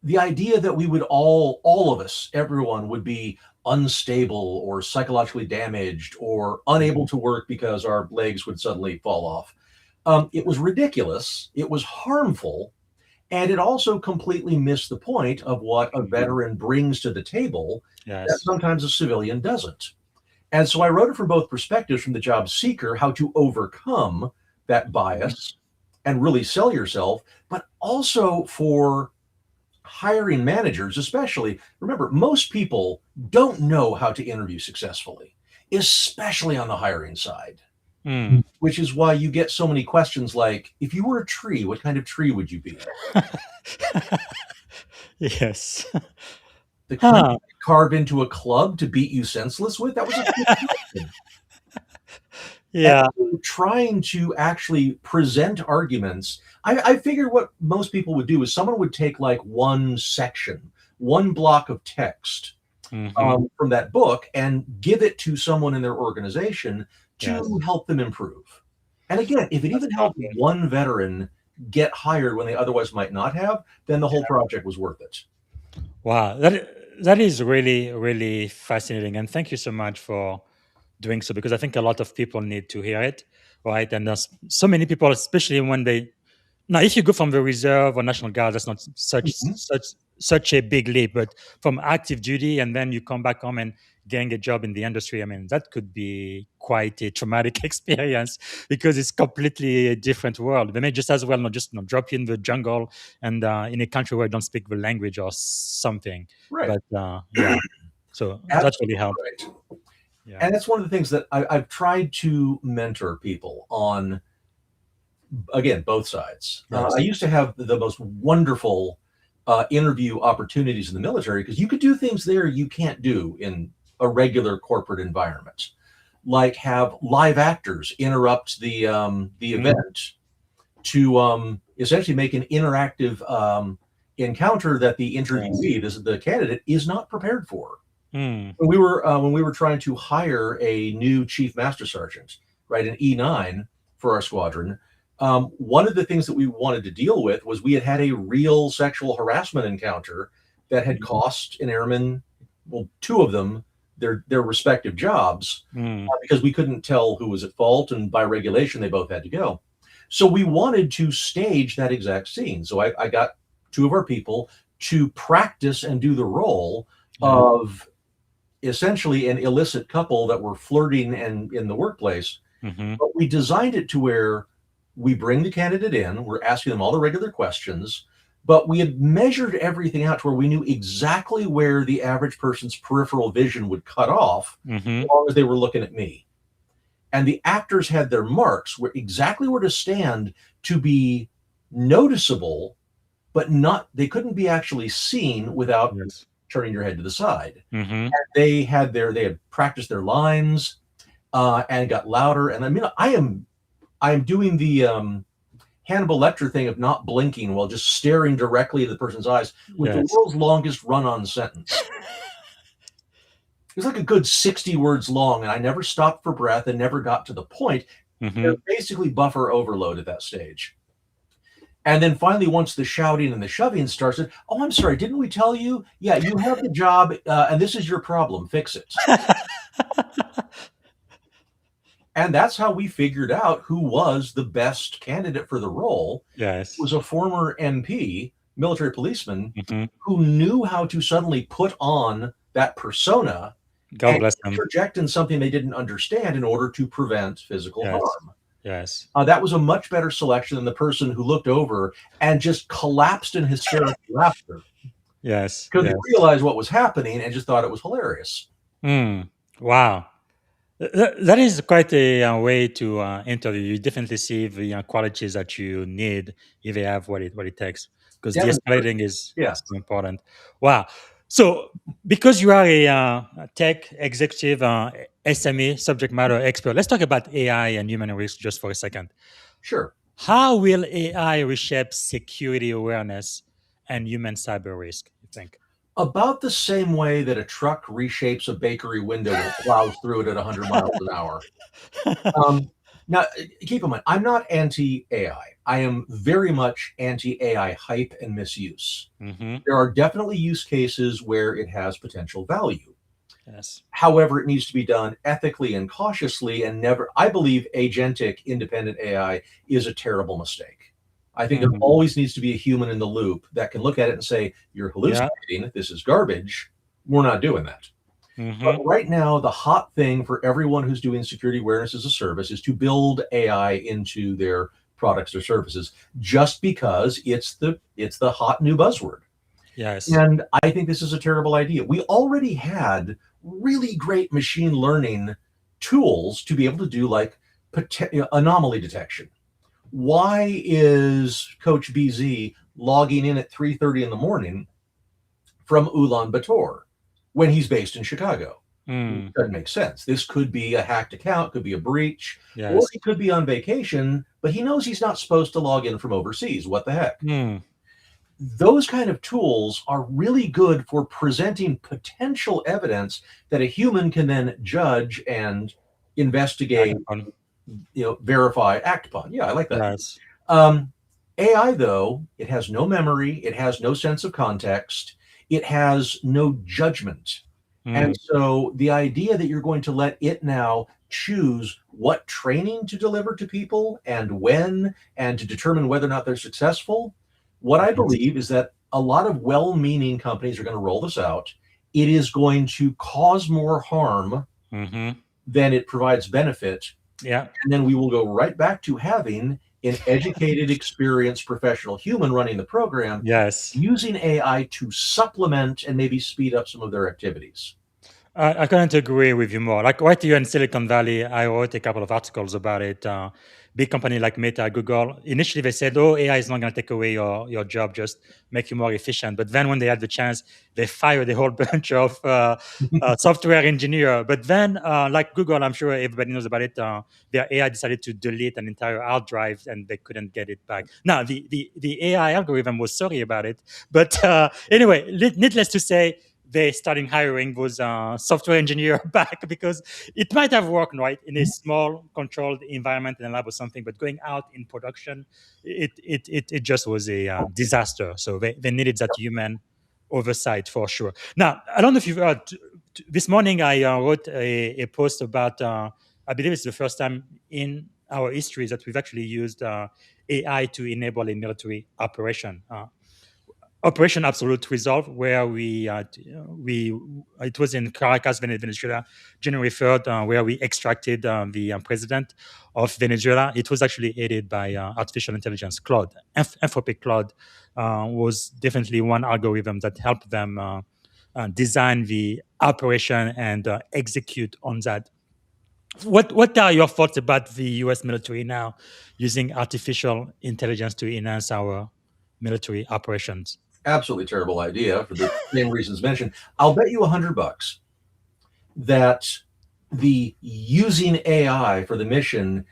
the idea that we would all of us, everyone would be unstable or psychologically damaged or unable to work because our legs would suddenly fall off. It was ridiculous. It was harmful. And it also completely missed the point of what a veteran brings to the table that sometimes a civilian doesn't. And so I wrote it from both perspectives, from the job seeker, how to overcome that bias and really sell yourself, but also for hiring managers, especially. Remember, most people don't know how to interview successfully, especially on the hiring side, which is why you get so many questions like, if you were a tree, what kind of tree would you be? Yes. The kind you carve into a club to beat you senseless with? That was a good question. Yeah. And trying to actually present arguments. I figured what most people would do is someone would take like one section, one block of text from that book and give it to someone in their organization to help them improve. And again, if it even helped one veteran get hired when they otherwise might not have, then the whole project was worth it. Wow, that is really, really fascinating. And thank you so much for doing so, because I think a lot of people need to hear it, right? And there's so many people, especially when now, if you go from the reserve or National Guard, that's not such a big leap. But from active duty and then you come back home and getting a job in the industry, I mean, that could be quite a traumatic experience because it's completely a different world. They may just as well not just drop you in the jungle and in a country where you don't speak the language or something. Right. But so that really helped. Right. Yeah. And that's one of the things that I've tried to mentor people on. Again, both sides. I used to have the most wonderful interview opportunities in the military because you could do things there you can't do in a regular corporate environment, like have live actors interrupt the event to essentially make an interactive encounter that the interviewee, the candidate, is not prepared for. When we were trying to hire a new chief master sergeant, right, an E9 for our squadron. One of the things that we wanted to deal with was we had a real sexual harassment encounter that had cost an airman, well, two of them, their respective jobs because we couldn't tell who was at fault, and by regulation they both had to go. So we wanted to stage that exact scene. So I got two of our people to practice and do the role of essentially an illicit couple that were flirting and in the workplace. But we designed it to where we bring the candidate in, we're asking them all the regular questions, but we had measured everything out to where we knew exactly where the average person's peripheral vision would cut off as long as they were looking at me. and the actors had their marks exactly where to stand to be noticeable, but they couldn't be actually seen without Yes. turning your head to the side. Mm-hmm. They had practiced their lines and got louder. And I mean, I am doing the Hannibal Lecter thing of not blinking while just staring directly into the person's eyes with the world's longest run-on sentence. It was like a good 60 words long, and I never stopped for breath and never got to the point. They're basically buffer overload at that stage. And then finally, once the shouting and the shoving started, oh, I'm sorry, didn't we tell you? Yeah, you have the job, and this is your problem. Fix it. And that's how we figured out who was the best candidate for the role. Yes. It was a former MP, military policeman, Mm-hmm. who knew how to suddenly put on that persona God and bless them. interject in something they didn't understand in order to prevent physical harm. Yes. That was a much better selection than the person who looked over and just collapsed in hysterical laughter. Yes. Because they realized what was happening and just thought it was hilarious. Wow. That is quite a way to interview. You definitely see the qualities that you need if you have what it takes. Because de-escalating is so important. Wow. So, because you are a tech executive, SME, subject matter expert, let's talk about AI and human risk just for a second. Sure. How will AI reshape security awareness and human cyber risk, you think? About the same way that a truck reshapes a bakery window and plows through it at 100 miles an hour. Now, keep in mind, I'm not anti-AI. I am very much anti-AI hype and misuse. Mm-hmm. There are definitely use cases where it has potential value. Yes. However, it needs to be done ethically and cautiously, and never. I believe agentic independent AI is a terrible mistake. I think there always needs to be a human in the loop that can look at it and say, you're hallucinating, this is garbage, we're not doing that. But right now, the hot thing for everyone who's doing security awareness as a service is to build AI into their products or services, just because it's the hot new buzzword. Yes. And I think this is a terrible idea. We already had really great machine learning tools to be able to do like anomaly detection. Why is Coach BZ logging in at 3:30 in the morning from Ulaanbaatar when he's based in Chicago? It doesn't make sense. This could be a hacked account, could be a breach, or he could be on vacation, but he knows he's not supposed to log in from overseas. What the heck? Those kind of tools are really good for presenting potential evidence that a human can then judge and investigate, verify, act upon. Yeah, I like that. Yes. AI, though, it has no memory, it has no sense of context, it has no judgment. And so the idea that you're going to let it now choose what training to deliver to people and when, and to determine whether or not they're successful, what I believe is that a lot of well-meaning companies are going to roll this out. It is going to cause more harm than it provides benefit. Yeah. And then we will go right back to having an educated, experienced professional human running the program, using AI to supplement and maybe speed up some of their activities. I couldn't agree with you more. Like right here in Silicon Valley, I wrote a couple of articles about it. Big company like Meta, Google, initially they said, oh, AI is not going to take away your job, just make you more efficient. But then when they had the chance, they fired a whole bunch of software engineer. But then, like Google, I'm sure everybody knows about it, their AI decided to delete an entire hard drive and they couldn't get it back. Now, the AI algorithm was sorry about it. But anyway, needless to say, they starting hiring those software engineer back because it might have worked right in a small controlled environment in a lab or something, but going out in production, it just was a disaster. So they needed that human oversight for sure. Now, I don't know if you've heard, this morning I wrote a post about, I believe it's the first time in our history that we've actually used AI to enable a military operation. Operation Absolute Resolve, where it was in Caracas, Venezuela, January 3rd, where we extracted the president of Venezuela. It was actually aided by artificial intelligence. Claude, Anthropic Claude, was definitely one algorithm that helped them design the operation and execute on that. What are your thoughts about the U.S. military now using artificial intelligence to enhance our military operations? Absolutely terrible idea for the same reasons mentioned. I'll bet you $100 that the using AI for the mission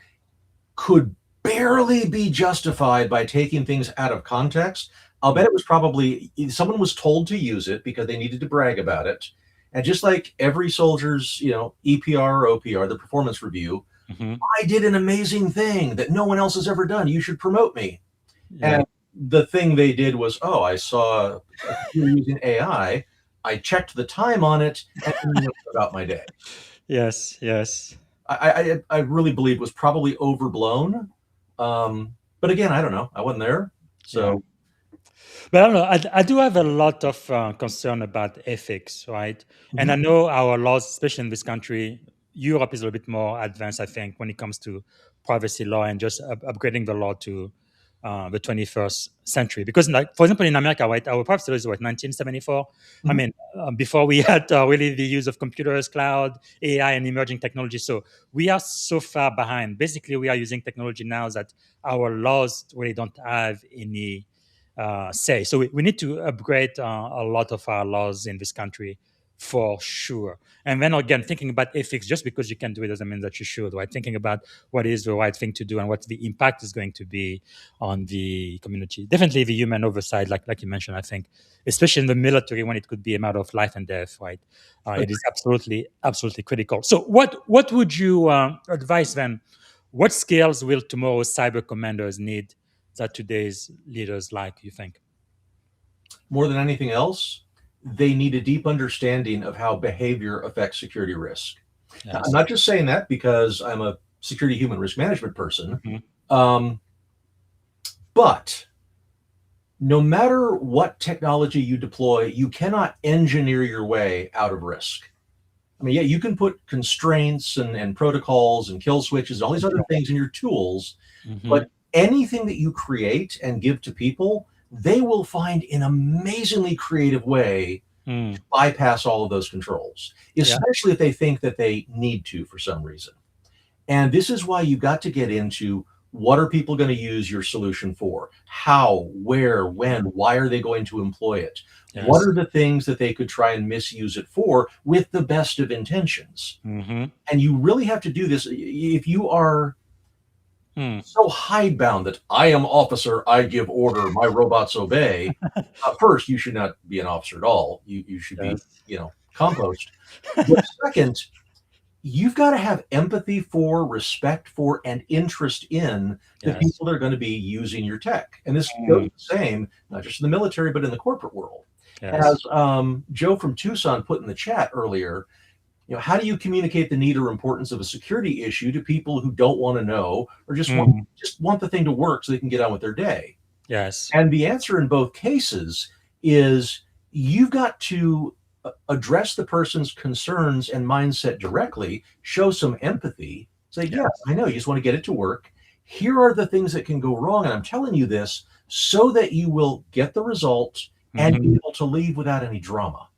could barely be justified by taking things out of context. I'll bet it was probably someone was told to use it because they needed to brag about it. And just like every soldier's, EPR or OPR, the performance review, Mhm. I did an amazing thing that no one else has ever done. You should promote me. Yeah. And the thing they did was, oh, I saw you using AI. I checked the time on it and then went about my day. Yes. Yes. I really believe it was probably overblown. But again, I don't know. I wasn't there. Yeah. So But I don't know. I do have a lot of concern about ethics, right? And I know our laws, especially in this country, Europe is a little bit more advanced, I think, when it comes to privacy law and just upgrading the law to the 21st century. Because, like, for example, in America, right, our privacy law is what, 1974? I Mhm. mean, before we had really the use of computers, cloud, AI, and emerging technology. So we are so far behind. Basically, we are using technology now that our laws really don't have any say. So we need to upgrade a lot of our laws in this country for sure. And then again, thinking about ethics, just because you can do it doesn't mean that you should, right? Thinking about what is the right thing to do and what the impact is going to be on the community. Definitely the human oversight, like you mentioned, I think, especially in the military when it could be a matter of life and death, right? It is absolutely critical. So what would you advise then? What skills will tomorrow's cyber commanders need that today's leaders like, you think? more than anything else, they need a deep understanding of how behavior affects security risk. Now, I'm Yes. not just saying that because I'm a security human risk management person, Mhm. um, but no matter what technology you deploy, you cannot engineer your way out of risk. I mean, yeah, you can put constraints and protocols and kill switches, all these other things in your tools, Mhm. but anything that you create and give to people, they will find an amazingly creative way Mm. to bypass all of those controls, Yeah. especially if they think that they need to for some reason. And this is why you got to get into what are people going to use your solution for? How, where, when, why are they going to employ it? What Yes. are the things that they could try and misuse it for with the best of intentions? Mhm. And you really have to do this if you are Mm. so hidebound that I am officer, I give order, my robots obey. First, you should not be an officer at all. You should be, Yes. compost. But second, you've got to have empathy for, respect for, and interest in the Yes. people that are going to be using your tech. And this goes Mm. the same, not just in the military, but in the corporate world. Yes. As Joe from Tucson put in the chat earlier, how do you communicate the need or importance of a security issue to people who don't want to know or Mm. just want the thing to work so they can get on with their day? Yes. And the answer in both cases is you've got to address the person's concerns and mindset directly, show some empathy, say, yes, Yes. I know you just want to get it to work. Here are the things that can go wrong. And I'm telling you this so that you will get the result and be Mhm. able to leave without any drama.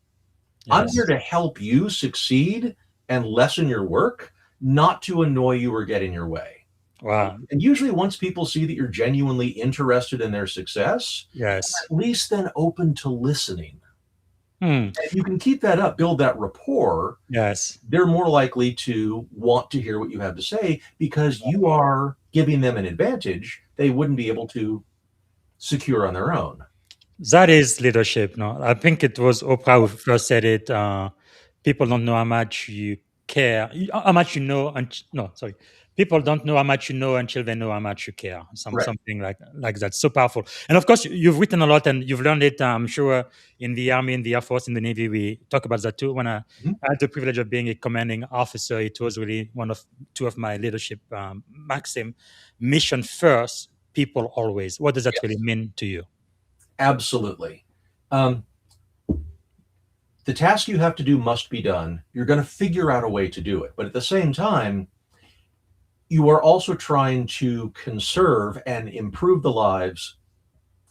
I'm here Yes. to help you succeed and lessen your work, not to annoy you or get in your way. Wow. And usually, once people see that you're genuinely interested in their success, Yes. at least then open to listening. Mm. And if you can keep that up, build that rapport, Yes. they're more likely to want to hear what you have to say because you are giving them an advantage they wouldn't be able to secure on their own. That is leadership. No, I think it was Oprah who first said it. People don't know how much you care, how much you know. No, sorry, people don't know how much you know until they know how much you care. Right. Something like that. So powerful. And of course, you've written a lot, and you've learned it. I'm sure in the Army, in the Air Force, in the Navy, we talk about that too. When I Mhm. had the privilege of being a commanding officer, it was really two of my leadership maxim: mission first, people always. What does that really Yes, mean to you? absolutely. Um, the task you have to do must be done. You're going to figure out a way to do it. But at the same time, you are also trying to conserve and improve the lives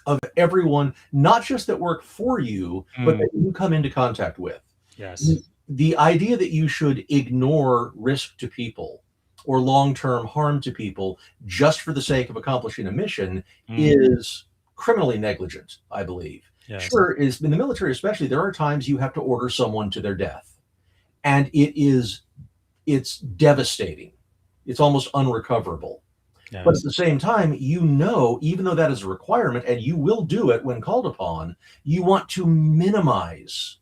of everyone, not just that work for you, but Mm. that you come into contact with. Yes. The idea that you should ignore risk to people or long-term harm to people just for the sake of accomplishing a mission is criminally negligent, I believe. Yes. Sure, is in the military especially, there are times you have to order someone to their death. And it's devastating. It's almost unrecoverable. Yes. But at the same time, even though that is a requirement and you will do it when called upon, you want to minimize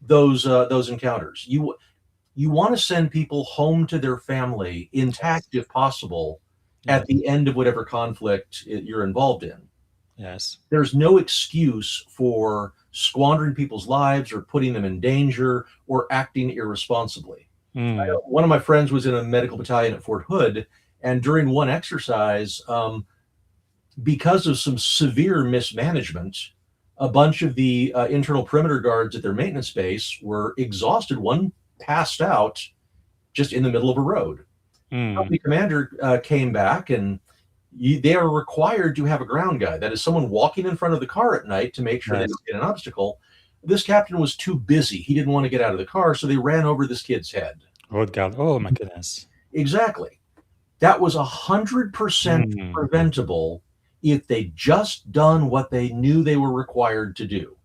those encounters. You want to send people home to their family intact, if possible, at the end of whatever conflict you're involved in. Yes. There's no excuse for squandering people's lives or putting them in danger or acting irresponsibly. One of my friends was in a medical battalion at Fort Hood, and during one exercise, because of some severe mismanagement, a bunch of the internal perimeter guards at their maintenance base were exhausted. One passed out just in the middle of a road. The commander came back, and they are required to have a ground guy. That is someone walking in front of the car at night to make sure they don't hit an obstacle. This captain was too busy. He didn't want to get out of the car, so they ran over this kid's head. Oh, God. Oh, my goodness. Exactly. That was 100% preventable if they just done what they knew they were required to do.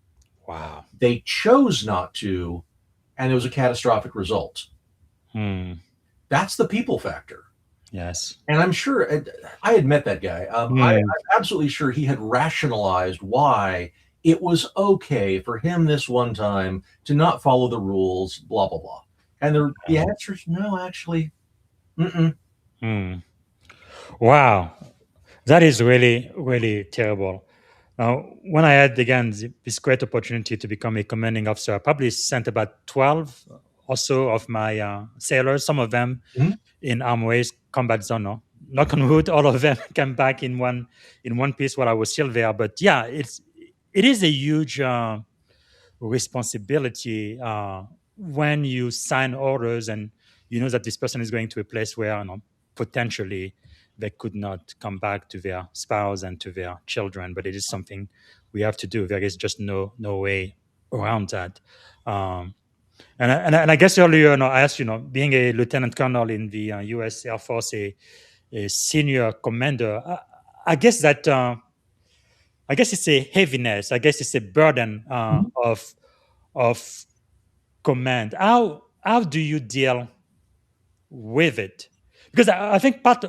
Wow. They chose not to, and it was a catastrophic result. That's the people factor. Yes. And I'm sure, I had met that guy. I'm absolutely sure he had rationalized why it was okay for him this one time to not follow the rules, blah, blah, blah. And the answer is no, actually. Wow. That is really, really terrible. When I had, again, this great opportunity to become a commanding officer, I probably sent about 12 or so of my sailors, some of them in armed ways, combat zone. No? Knock on wood, all of them came back in one piece while I was still there. But yeah, it is a huge responsibility when you sign orders and you know that this person is going to a place where potentially they could not come back to their spouse and to their children. But it is something we have to do. There is just no way around that. And I guess earlier, I asked, being a lieutenant colonel in the U.S. Air Force, a senior commander, I guess that I guess it's a heaviness. I guess it's a burden of command. How do you deal with it? Because I think part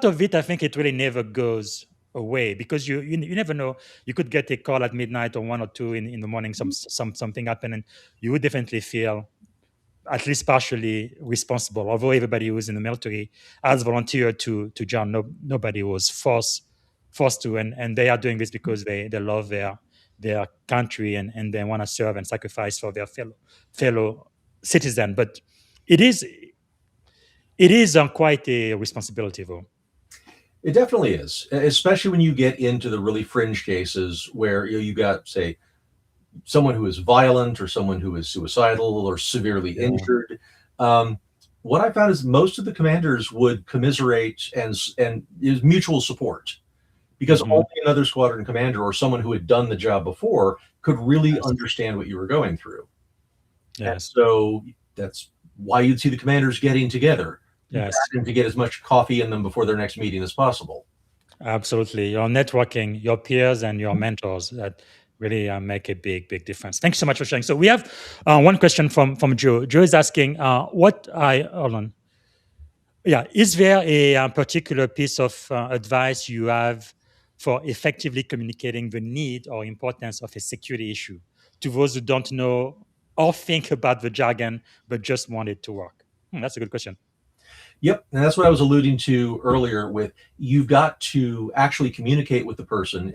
of it, I think it really never goes away, because you never know. You could get a call at midnight or 1 or 2 in the morning, something happen, and you would definitely feel at least partially responsible. Although everybody who was in the military has volunteered to join, nobody was forced to, and they are doing this because they love their country and they want to serve and sacrifice for their fellow citizen. But it is quite a responsibility, though. It definitely is, especially when you get into the really fringe cases where you got, say, someone who is violent or someone who is suicidal or severely injured. What I found is most of the commanders would commiserate and is mutual support, because only another squadron commander or someone who had done the job before could really understand what you were going through. Yes. And so that's why you'd see the commanders getting together. Yes. And to get as much coffee in them before their next meeting as possible. Absolutely. Your networking, your peers and your mentors, that really make a big difference. Thank you so much for sharing. So we have one question from Joe. Joe is asking, hold on. Yeah, is there a particular piece of advice you have for effectively communicating the need or importance of a security issue to those who don't know or think about the jargon, but just want it to work? That's a good question. Yep, and that's what I was alluding to earlier with, you've got to actually communicate with the person,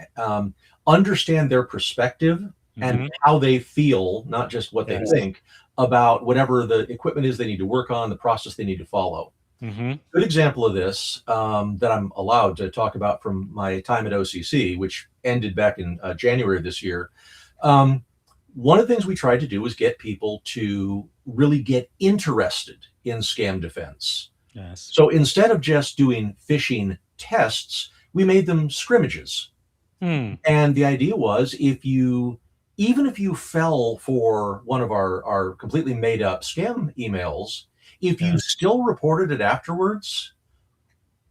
understand their perspective and how they feel, not just what they think, about whatever the equipment is they need to work on, the process they need to follow. Good example of this that I'm allowed to talk about from my time at OCC, which ended back in January of this year. One of the things we tried to do was get people to really get interested in scam defense. Yes. So instead of just doing phishing tests, we made them scrimmages. And the idea was, even if you fell for one of our completely made up scam emails, If you still reported it afterwards,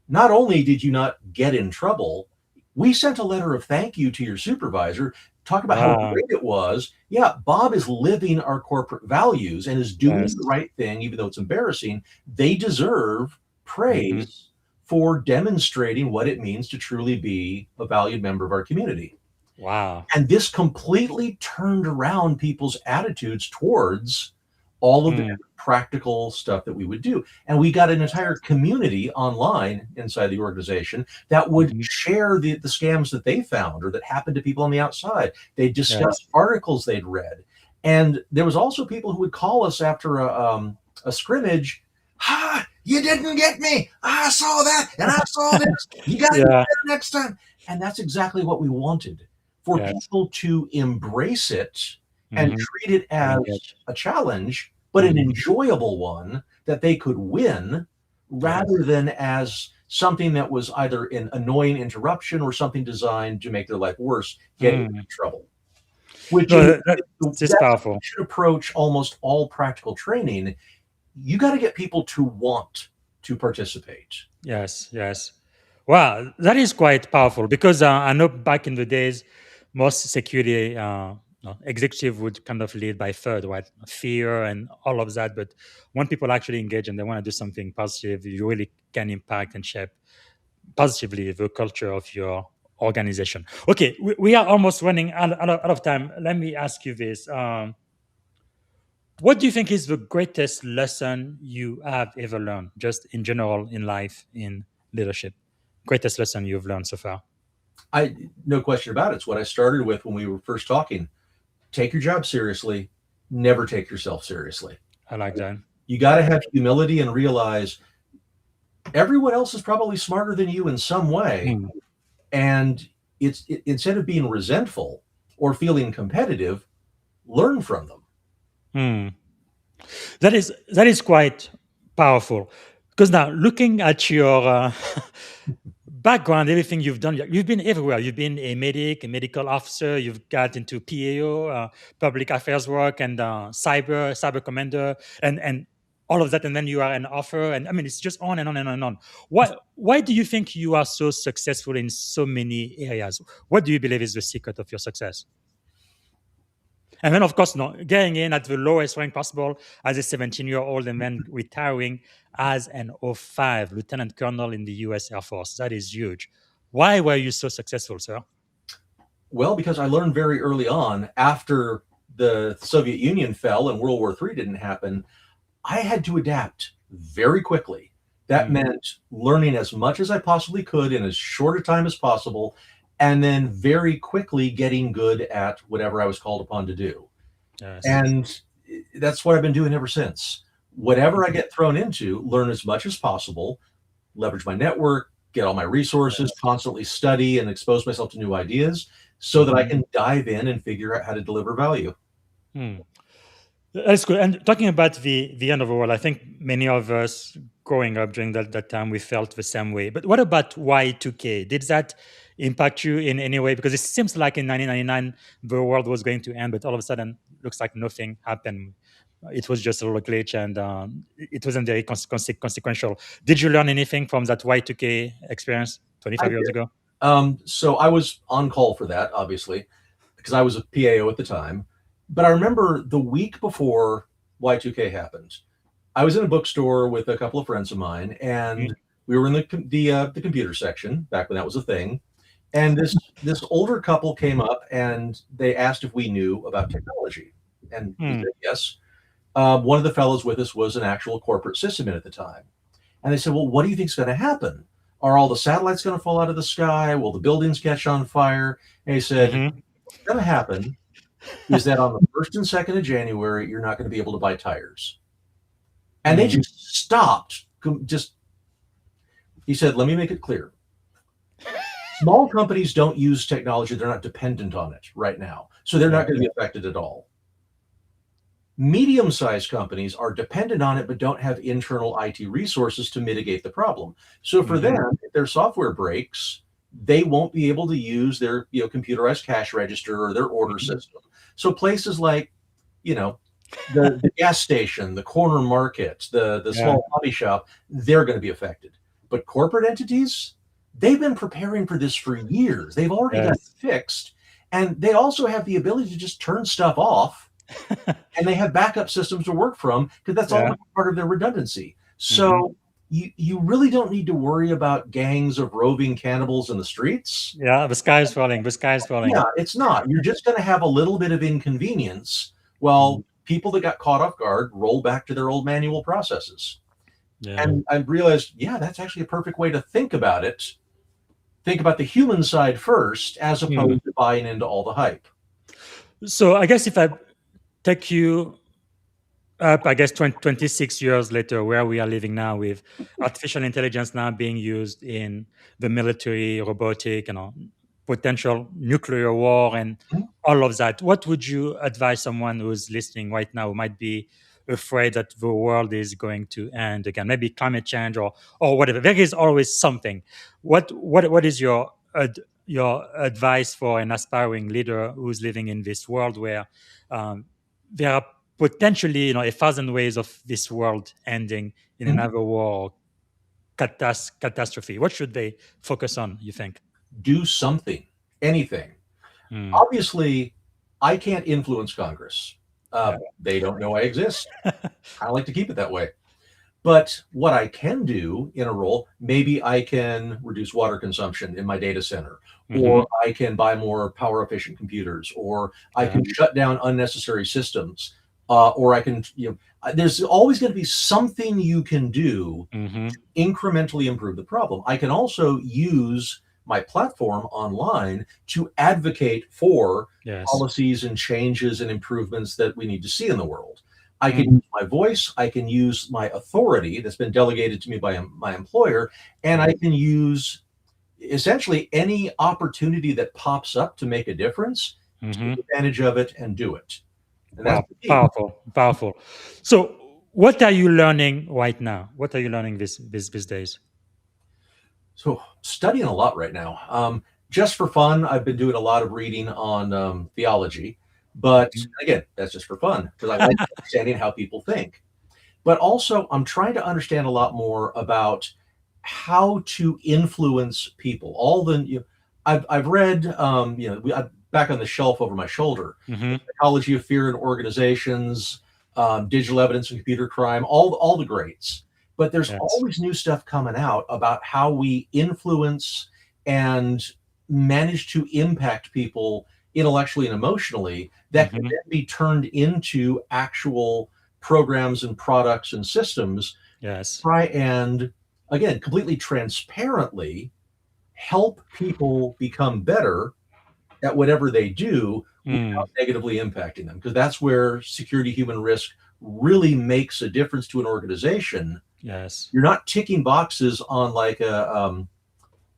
not only did you not get in trouble, we sent a letter of thank you to your supervisor. Talk about how great it was. Yeah, Bob is living our corporate values and is doing the right thing, even though it's embarrassing. They deserve praise for demonstrating what it means to truly be a valued member of our community. Wow. And this completely turned around people's attitudes towards all of the practical stuff that we would do. And we got an entire community online inside the organization that would share the scams that they found or that happened to people on the outside. They discussed articles they'd read. And there was also people who would call us after a scrimmage. You didn't get me. I saw that and I saw this. You got to do better next time. And that's exactly what we wanted, for people to embrace it and treat it as a challenge, but an enjoyable one that they could win, rather than as something that was either an annoying interruption or something designed to make their life worse, getting them in trouble. Which is powerful. You should approach almost all practical training. You got to get people to want to participate. Yes. Wow, that is quite powerful, because I know back in the days, most security executive would kind of lead by third, right? Fear and all of that. But when people actually engage and they want to do something positive, you really can impact and shape positively the culture of your organization. Okay, we are almost running out of time. Let me ask you this. What do you think is the greatest lesson you have ever learned, just in general, in life, in leadership? Greatest lesson you've learned so far? No question about it. It's what I started with when we were first talking. Take your job seriously. Never take yourself seriously. I like that. You got to have humility and realize everyone else is probably smarter than you in some way. And instead of being resentful or feeling competitive, learn from them. That is quite powerful. Because now, looking at your background, everything you've done, you've been everywhere. You've been a medic, a medical officer. You've got into PAO, public affairs work, and cyber commander, and all of that. And then you are an author. And I mean, it's just on and on and on and on. Why do you think you are so successful in so many areas? What do you believe is the secret of your success? And then, of course, getting in at the lowest rank possible as a 17-year-old and then retiring as an 05 lieutenant colonel in the US Air Force. That is huge. Why were you so successful, sir? Well, because I learned very early on, after the Soviet Union fell and World War III didn't happen, I had to adapt very quickly. That meant learning as much as I possibly could in as short a time as possible, and then very quickly getting good at whatever I was called upon to do. Yes. And that's what I've been doing ever since. Whatever I get thrown into, learn as much as possible, leverage my network, get all my resources, constantly study and expose myself to new ideas so that I can dive in and figure out how to deliver value. That's good. And talking about the end of the world, I think many of us growing up during that time, we felt the same way. But what about Y2K? Did that impact you in any way? Because it seems like in 1999, the world was going to end, but all of a sudden, looks like nothing happened. It was just a little glitch, and it wasn't very consequential. Did you learn anything from that Y2K experience 25 years ago? So I was on call for that, obviously, because I was a PAO at the time. But I remember the week before Y2K happened, I was in a bookstore with a couple of friends of mine, and we were in the computer section back when that was a thing. And this older couple came up and they asked if we knew about technology, and we said yes. One of the fellows with us was an actual corporate sysadmin at the time, and they said, "Well, what do you think is going to happen? Are all the satellites going to fall out of the sky? Will the buildings catch on fire?" And he said, "What's going to happen is that on the 1st and 2nd of January, you're not going to be able to buy tires." And they just stopped. He said, "Let me make it clear. Small companies don't use technology. They're not dependent on it right now. So they're not going to be affected at all. Medium-sized companies are dependent on it, but don't have internal IT resources to mitigate the problem. So for them, if their software breaks, they won't be able to use their computerized cash register or their order system. So places like, The gas station, the corner market, the Yeah. small hobby shop, they're going to be affected. But corporate entities, they've been preparing for this for years. They've already got it Yes. fixed. And they also have the ability to just turn stuff off, and they have backup systems to work from because that's Yeah. all part of their redundancy. So Mhm. you really don't need to worry about gangs of roving cannibals in the streets. Yeah, the sky is falling. The sky is falling. Yeah, it's not. You're just going to have a little bit of inconvenience while people that got caught off guard roll back to their old manual processes. Yeah. And I realized, yeah, that's actually a perfect way to think about it. Think about the human side first, as opposed to buying into all the hype. So I guess if I take you up, I guess 26 years later, where we are living now with artificial intelligence now being used in the military, robotic, potential nuclear war and Mhm. all of that, what would you advise someone who's listening right now who might be afraid that the world is going to end again, maybe climate change or whatever? There is always something. What is your advice for an aspiring leader who's living in this world where um, there are potentially 1,000 ways of this world ending in Mhm. another war or catastrophe? What should they focus on, you think? Do something, anything. Mm. Obviously, I can't influence Congress. Yeah. They don't know I exist. I like to keep it that way. But what I can do in a role, maybe I can reduce water consumption in my data center, or I can buy more power efficient computers, or I can shut down unnecessary systems, or I can, there's always going to be something you can do Hmm. to incrementally improve the problem. I can also use my platform online to advocate for Yes. policies and changes and improvements that we need to see in the world. I can Mm. use my voice, I can use my authority that's been delegated to me by my employer, and I can use essentially any opportunity that pops up to make a difference, Hmm. take advantage of it and do it. And Wow, that's the key. powerful, powerful. So, what are you learning right now? What are you learning these days? So studying a lot right now. Just for fun, I've been doing a lot of reading on theology, but again, that's just for fun because I like understanding how people think. But also, I'm trying to understand a lot more about how to influence people. All the I've read, back on the shelf over my shoulder, Hmm. Psychology of Fear in Organizations, Digital Evidence and Computer Crime, all the greats. But there's Yes. always new stuff coming out about how we influence and manage to impact people intellectually and emotionally that can Hmm. then be turned into actual programs and products and systems. Yes. Try and, again, completely transparently help people become better at whatever they do Mm. without negatively impacting them, because that's where security human risk really makes a difference to an organization. Yes. You're not ticking boxes on like a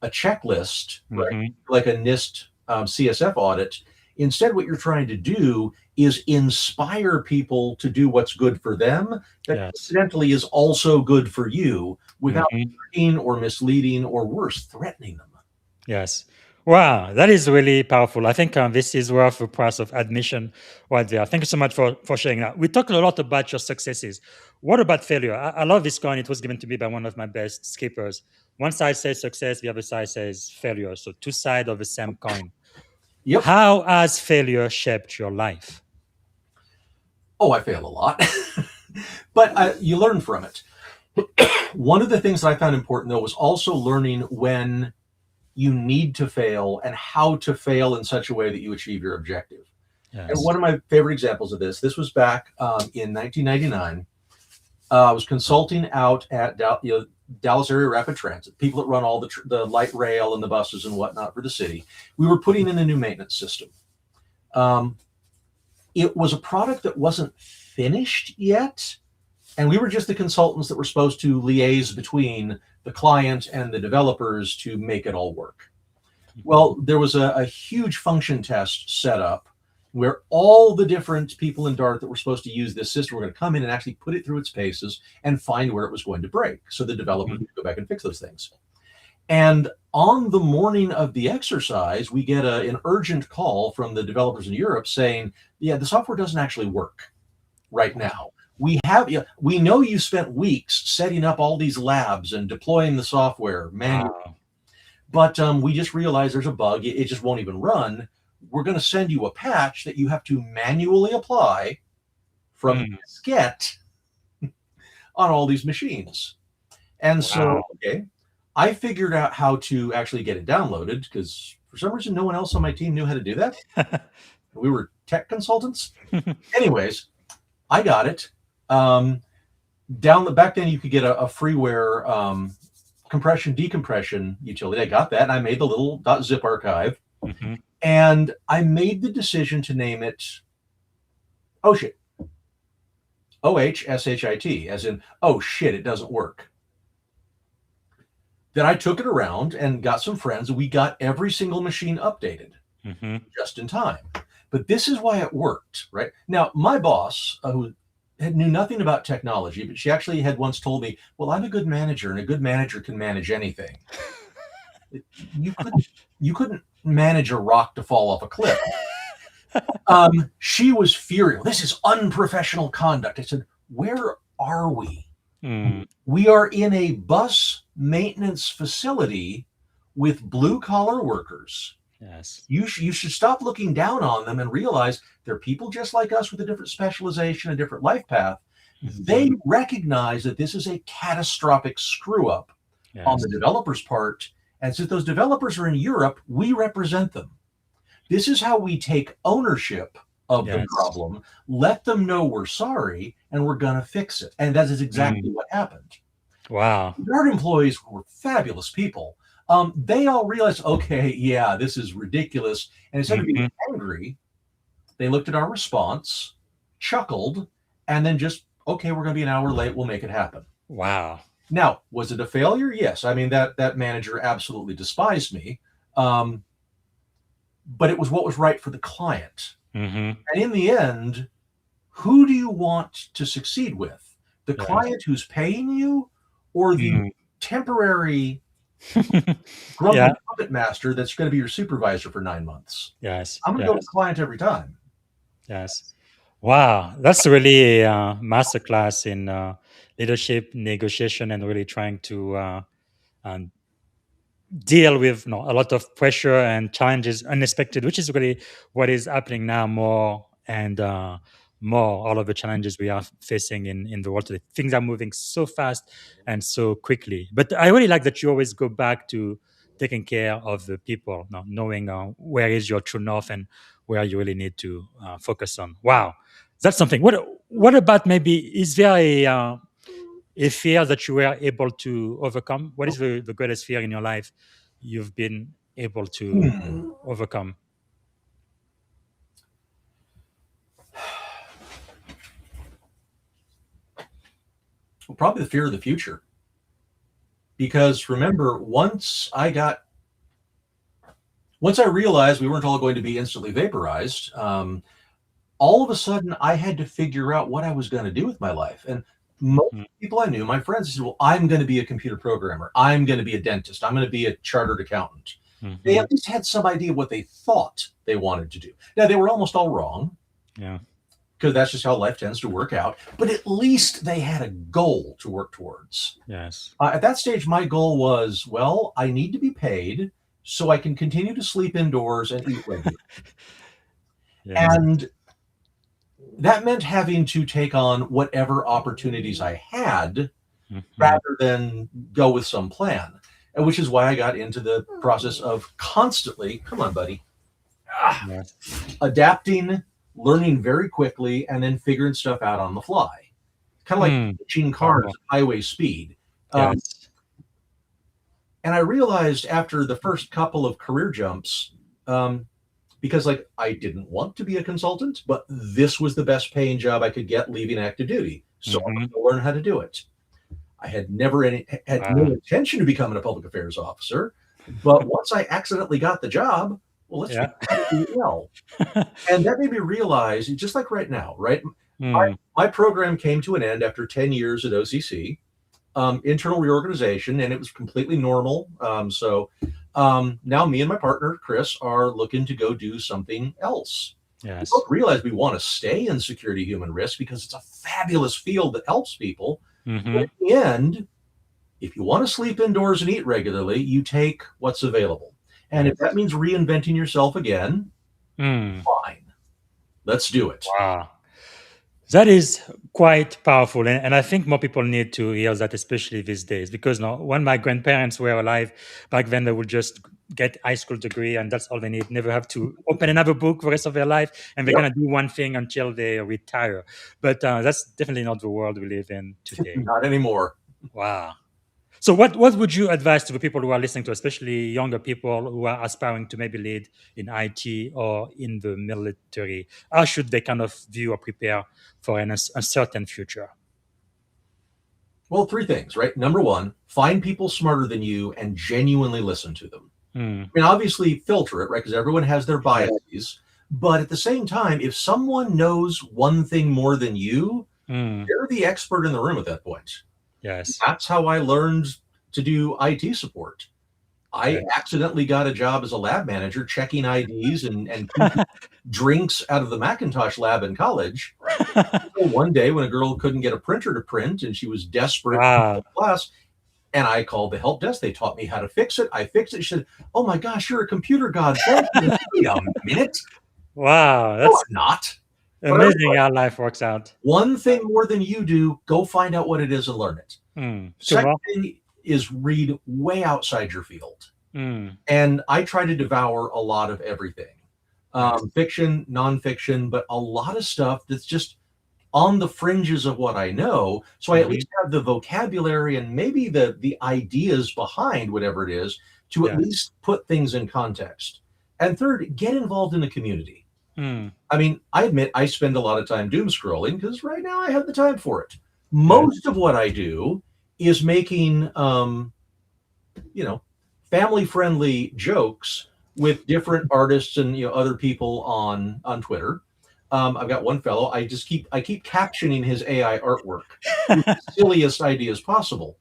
checklist, right? Hmm. Like a NIST CSF audit. Instead, what you're trying to do is inspire people to do what's good for them that Yes. incidentally is also good for you without Mhm. hurting or misleading or worse, threatening them. Yes. Wow, that is really powerful. I think this is worth the price of admission right there. Thank you so much for sharing that. We talked a lot about your successes. What about failure? I love this coin. It was given to me by one of my best skippers. One side says success, the other side says failure. So two sides of the same coin. Yep. How has failure shaped your life? Oh, I fail a lot, but you learn from it. One of the things that I found important, though, was also learning when you need to fail and how to fail in such a way that you achieve your objective. And Yes. one of my favorite examples of this was back in 1999. I was consulting out at Dallas Area Rapid Transit, people that run all the light rail and the buses and whatnot for the city. We were putting in a new maintenance system. It was a product that wasn't finished yet, and we were just the consultants that were supposed to liaise between the client and the developers to make it all work. Well, there was a huge function test set up where all the different people in Dart that were supposed to use this system were going to come in and actually put it through its paces and find where it was going to break, so the developer could go back and fix those things. And on the morning of the exercise, we get an urgent call from the developers in Europe saying, yeah, the software doesn't actually work. right now. We know you spent weeks setting up all these labs and deploying the software manually, Wow. but we just realized there's a bug. It just won't even run. We're going to send you a patch that you have to manually apply from Mm. diskette on all these machines. And so, Wow. okay, I figured out how to actually get it downloaded because for some reason no one else on my team knew how to do that. We were tech consultants. Anyways, I got it. Back then you could get a freeware compression decompression utility. I got that and I made the little .zip archive. Mhm. And I made the decision to name it oh shit. OHSHIT, as in, oh shit, it doesn't work. Then I took it around and got some friends, and we got every single machine updated Mhm. just in time. But this is why it worked, right? Now, my boss, who knew nothing about technology, but she actually had once told me, well, I'm a good manager, and a good manager can manage anything. You couldn't manage a rock to fall off a cliff. She was furious. This is unprofessional conduct. I said, where are we? Mm. We are in a bus maintenance facility with blue collar workers. Yes. You should stop looking down on them and realize they're people just like us with a different specialization, a different life path. They recognize that this is a catastrophic screw up on Yes. the developer's part. And since those developers are in Europe, we represent them. This is how we take ownership of the Yes. problem, let them know we're sorry, and we're going to fix it. And that is exactly what happened. Wow. Our employees were fabulous people. They all realized, okay, yeah, this is ridiculous. And instead of being angry, they looked at our response, chuckled, and then just, okay, we're going to be an hour late. We'll make it happen. Wow. Now, was it a failure? Yes. I mean, that manager absolutely despised me. But it was what was right for the client. Mhm. And in the end, who do you want to succeed with? The Yes. client who's paying you or the Mhm. temporary grumpy Yeah. puppet master that's going to be your supervisor for 9 months? Yes. I'm going to go with the client every time. Yes. Wow. That's really a masterclass in leadership, negotiation, and really trying to um, deal with a lot of pressure and challenges unexpected, which is really what is happening now more and more. All of the challenges we are facing in the world today. Things are moving so fast and so quickly. But I really like that you always go back to taking care of the people, knowing where is your true north and where you really need to focus on. Wow, that's something. What about maybe, is there a fear that you were able to overcome? What is the greatest fear in your life you've been able to overcome? Well, probably the fear of the future. Because remember, once I realized we weren't all going to be instantly vaporized, all of a sudden I had to figure out what I was going to do with my life. And most people I knew, my friends, said, well, I'm going to be a computer programmer. I'm going to be a dentist. I'm going to be a chartered accountant. They at least had some idea what they thought they wanted to do. Now, they were almost all wrong. Yeah. Because that's just how life tends to work out. But at least they had a goal to work towards. Yes. At that stage, my goal was, well, I need to be paid so I can continue to sleep indoors and eat regularly. Yes. And that meant having to take on whatever opportunities I had rather than go with some plan. And which is why I got into the process of constantly, come on, buddy, Yes. adapting, learning very quickly, and then figuring stuff out on the fly. Kind of like pitching cars at highway speed. Yes. And I realized after the first couple of career jumps, because like I didn't want to be a consultant, but this was the best paying job I could get leaving active duty. So I'm going to learn how to do it. I had never had no intention of becoming a public affairs officer, but once I accidentally got the job, well, let's figure out how to do it well. And that made me realize, just like right now, right? My program came to an end after 10 years at OCC, internal reorganization, and it was completely normal. So now me and my partner, Chris, are looking to go do something else. Yes. both realize we want to stay in security human risk because it's a fabulous field that helps people. Mm-hmm. But in the end, if you want to sleep indoors and eat regularly, you take what's available. And if that means reinventing yourself again, fine. Let's do it. Wow. That is quite powerful. And I think more people need to hear that, especially these days, because now, when my grandparents were alive, back then they would just get high school degree and that's all they need. Never have to open another book for the rest of their life. And they're Yep. going to do one thing until they retire. But that's definitely not the world we live in today. Not anymore. Wow. So what would you advise to the people who are listening to, especially younger people who are aspiring to maybe lead in IT or in the military? How should they kind of view or prepare for an uncertain future? Well, three things, right? Number one, find people smarter than you and genuinely listen to them. I mean, obviously filter it, right? Because everyone has their biases. But at the same time, if someone knows one thing more than you, they're the expert in the room at that point. Yes. That's how I learned to do IT support. I accidentally got a job as a lab manager checking IDs and keeping drinks out of the Macintosh lab in college. So one day when a girl couldn't get a printer to print and she was desperate for class, and I called the help desk. They taught me how to fix it. I fixed it. She said, "Oh my gosh, you're a computer god." Wait a minute. Wow. No, That's I'm not. amazing how life works out. One thing more than you do, go find out what it is and learn it. Second thing is read way outside your field. And I try to devour a lot of everything. Fiction, nonfiction, but a lot of stuff that's just on the fringes of what I know. So I at least have the vocabulary and maybe the ideas behind whatever it is to at least put things in context. And third, get involved in the community. I mean, I admit I spend a lot of time doom scrolling because right now I have the time for it. Most of what I do is making, family-friendly jokes with different artists and other people on Twitter. I've got one fellow. I keep captioning his AI artwork with the silliest ideas possible.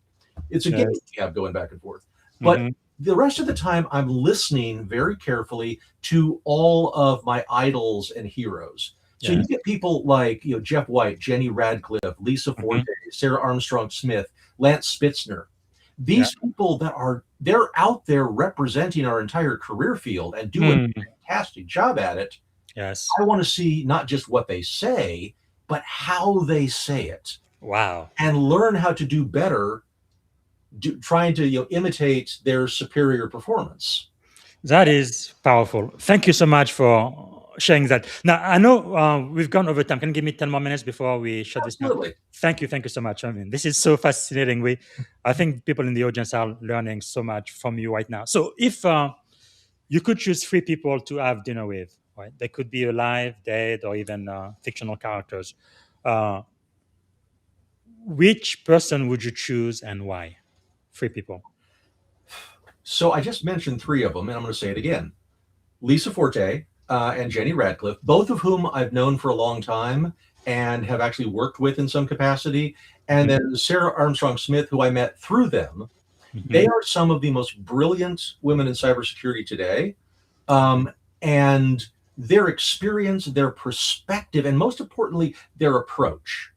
It's a game we have going back and forth. But the rest of the time, I'm listening very carefully to all of my idols and heroes. So you get people like Jeff White, Jenny Radcliffe, Lisa Forte, Sarah Armstrong Smith, Lance Spitzner. These people they're out there representing our entire career field and doing a fantastic job at it. Yes. I want to see not just what they say, but how they say it. Wow. And learn how to do better, trying to imitate their superior performance. That is powerful. Thank you so much for sharing that. Now, I know we've gone over time. Can you give me 10 more minutes before we shut this down? Absolutely. Thank you so much. I mean, this is so fascinating. I think people in the audience are learning so much from you right now. So if you could choose 3 people to have dinner with, right? They could be alive, dead, or even fictional characters. Which person would you choose and why? 3 people. So I just mentioned 3 of them, and I'm going to say it again. Lisa Forte and Jenny Radcliffe, both of whom I've known for a long time and have actually worked with in some capacity. And then Sarah Armstrong Smith, who I met through them. They are some of the most brilliant women in cybersecurity today. And their experience, their perspective, and most importantly, their approach,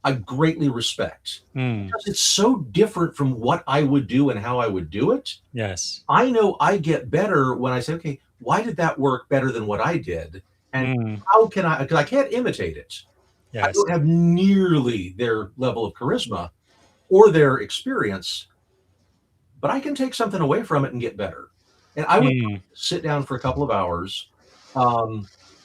I greatly respect. Because it's so different from what I would do and how I would do it. Yes. I know I get better when I say, okay, why did that work better than what I did? And how can I, because I can't imitate it. Yes. I don't have nearly their level of charisma or their experience, but I can take something away from it and get better. And I would sit down for a couple of hours,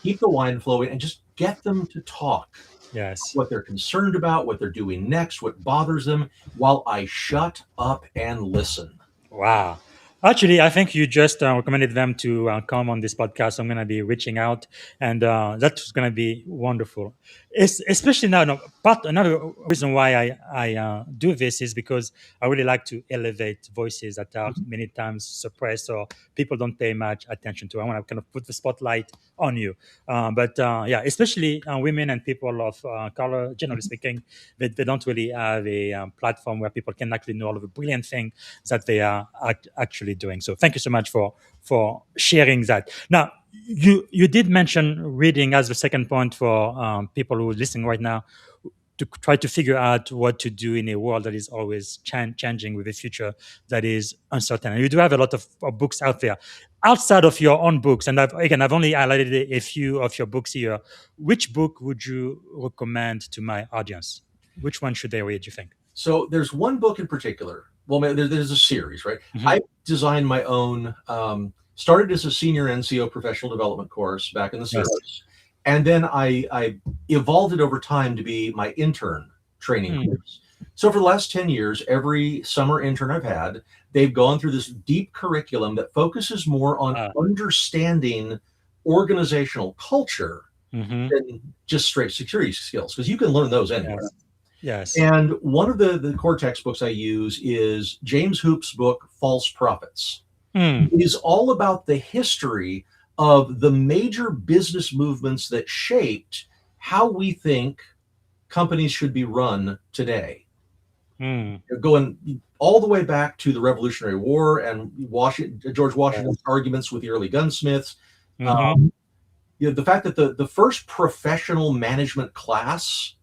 keep the wine flowing, and just get them to talk. Yes. What they're concerned about, what they're doing next, what bothers them, while I shut up and listen. Wow. Actually, I think you just recommended them to come on this podcast. I'm going to be reaching out, and that's going to be wonderful. Especially now, another reason why I do this is because I really like to elevate voices that are many times suppressed or people don't pay much attention to. I want to kind of put the spotlight on you. But especially women and people of color, generally speaking, they don't really have a platform where people can actually know all of the brilliant things that they are actually doing. So thank you so much for sharing that. Now, you did mention reading as the second point for people who are listening right now to try to figure out what to do in a world that is always changing with a future that is uncertain. And you do have a lot of books out there outside of your own books. And I've only highlighted a few of your books here. Which book would you recommend to my audience? Which one should they read, you think? So there's one book in particular. Well, there's a series, right? I designed my own, started as a senior NCO professional development course back in the service. And then I evolved it over time to be my intern training course. So for the last 10 years, every summer intern I've had, they've gone through this deep curriculum that focuses more on understanding organizational culture than just straight security skills, because you can learn those anywhere. Yes. And one of the core textbooks I use is James Hoop's book, False Prophets. It is all about the history of the major business movements that shaped how we think companies should be run today. Going all the way back to the Revolutionary War and George Washington's arguments with the early gunsmiths. The fact that the first professional management class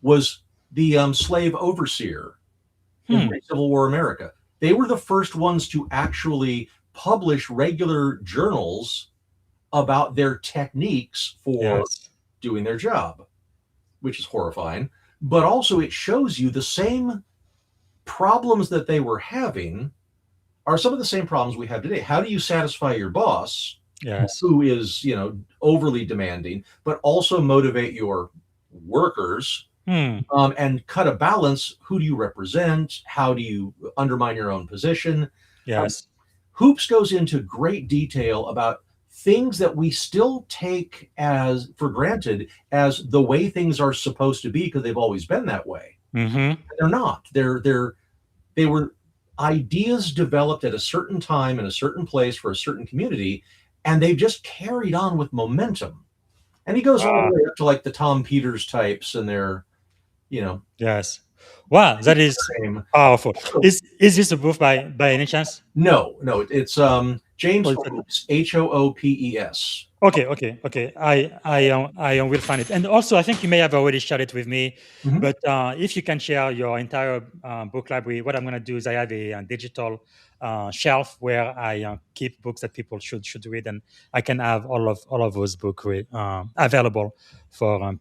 was the slave overseer in Civil War America. They were the first ones to actually publish regular journals about their techniques for doing their job, which is horrifying. But also it shows you the same problems that they were having are some of the same problems we have today. How do you satisfy your boss, who is, overly demanding, but also motivate your workers? And cut a balance. Who do you represent? How do you undermine your own position? Hoops goes into great detail about things that we still take as for granted as the way things are supposed to be because they've always been that way. They're not. They were ideas developed at a certain time in a certain place for a certain community, and they've just carried on with momentum. And he goes all the way up to like the Tom Peters types and their Wow, that is powerful. Is this a book by any chance? No, it's James Hoopes, Hoopes. Okay. I will find it. And also, I think you may have already shared it with me, but if you can share your entire book library, what I'm going to do is I have a digital shelf where I keep books that people should read, and I can have all of those books available for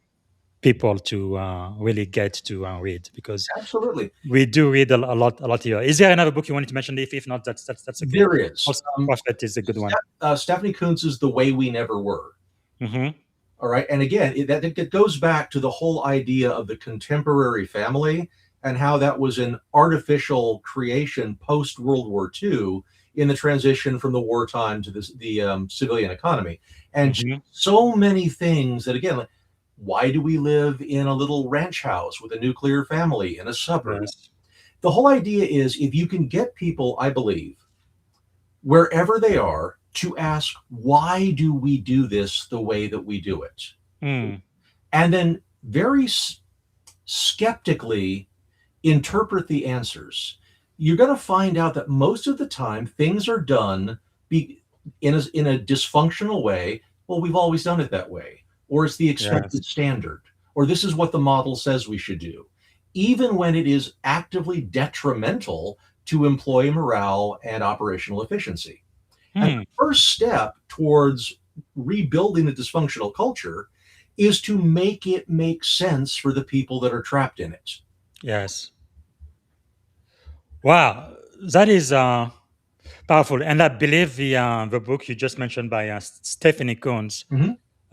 people to really get to read, because absolutely we do read a lot here. Is there another book you wanted to mention? If not, that's okay. There is. Also, Prophet is a good one. Stephanie Kuntz's The Way We Never Were. All right, and again, it goes back to the whole idea of the contemporary family and how that was an artificial creation post World War II in the transition from the wartime to the civilian economy, and so many things that, again, why do we live in a little ranch house with a nuclear family in a suburb? The whole idea is if you can get people, I believe, wherever they are, to ask, why do we do this the way that we do it? And then very skeptically interpret the answers. You're going to find out that most of the time things are done in a dysfunctional way. Well, we've always done it that way. Or it's the expected standard, or this is what the model says we should do, even when it is actively detrimental to employee morale and operational efficiency. And the first step towards rebuilding the dysfunctional culture is to make it make sense for the people that are trapped in it. Yes. Wow, that is powerful. And I believe the book you just mentioned by Stephanie Kuntz.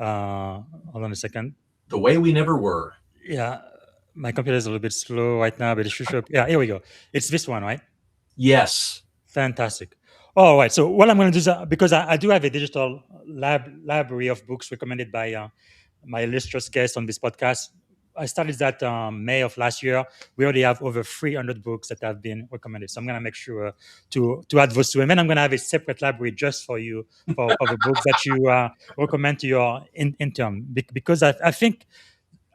Hold on a second. The Way We Never Were. Yeah, my computer is a little bit slow right now, but it should show up. Yeah, here we go. It's this one, right? Yes. Fantastic. All right. So what I'm going to do is, because I do have a digital library of books recommended by my illustrious guest on this podcast. I started that May of last year. We already have over 300 books that have been recommended. So I'm going to make sure to add those to. And then I'm going to have a separate library just for you, for the books that you recommend to your intern. Because I think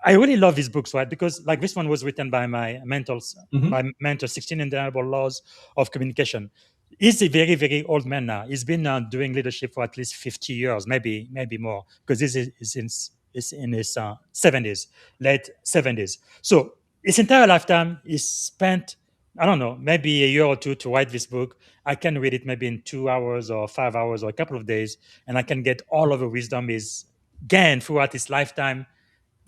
I really love these books, right? Because like this one was written by my mentors, my mentor, 16 Indelible Laws of Communication. He's a very, very old man now. He's been doing leadership for at least 50 years, maybe more, because is in his 70s, late 70s. So his entire lifetime, he spent, I don't know, maybe a year or two to write this book. I can read it maybe in 2 hours or 5 hours or a couple of days, and I can get all of the wisdom he's gained throughout his lifetime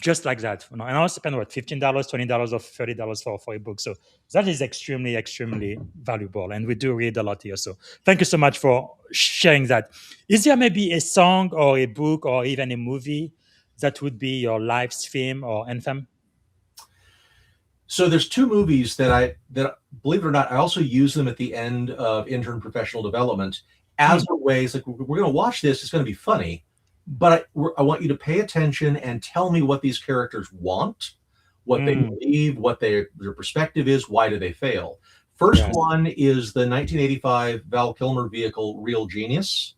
just like that. And I spend what, $15, $20, or $30 for a book. So that is extremely, extremely valuable. And we do read a lot here. So thank you so much for sharing that. Is there maybe a song or a book or even a movie that would be your life's theme or anthem? So there's two movies that believe it or not, I also use them at the end of intern professional development as a way. It's like, we're going to watch this. It's going to be funny, but I want you to pay attention and tell me what these characters want, what they believe, what their perspective is, why do they fail. First one is the 1985 Val Kilmer vehicle, Real Genius,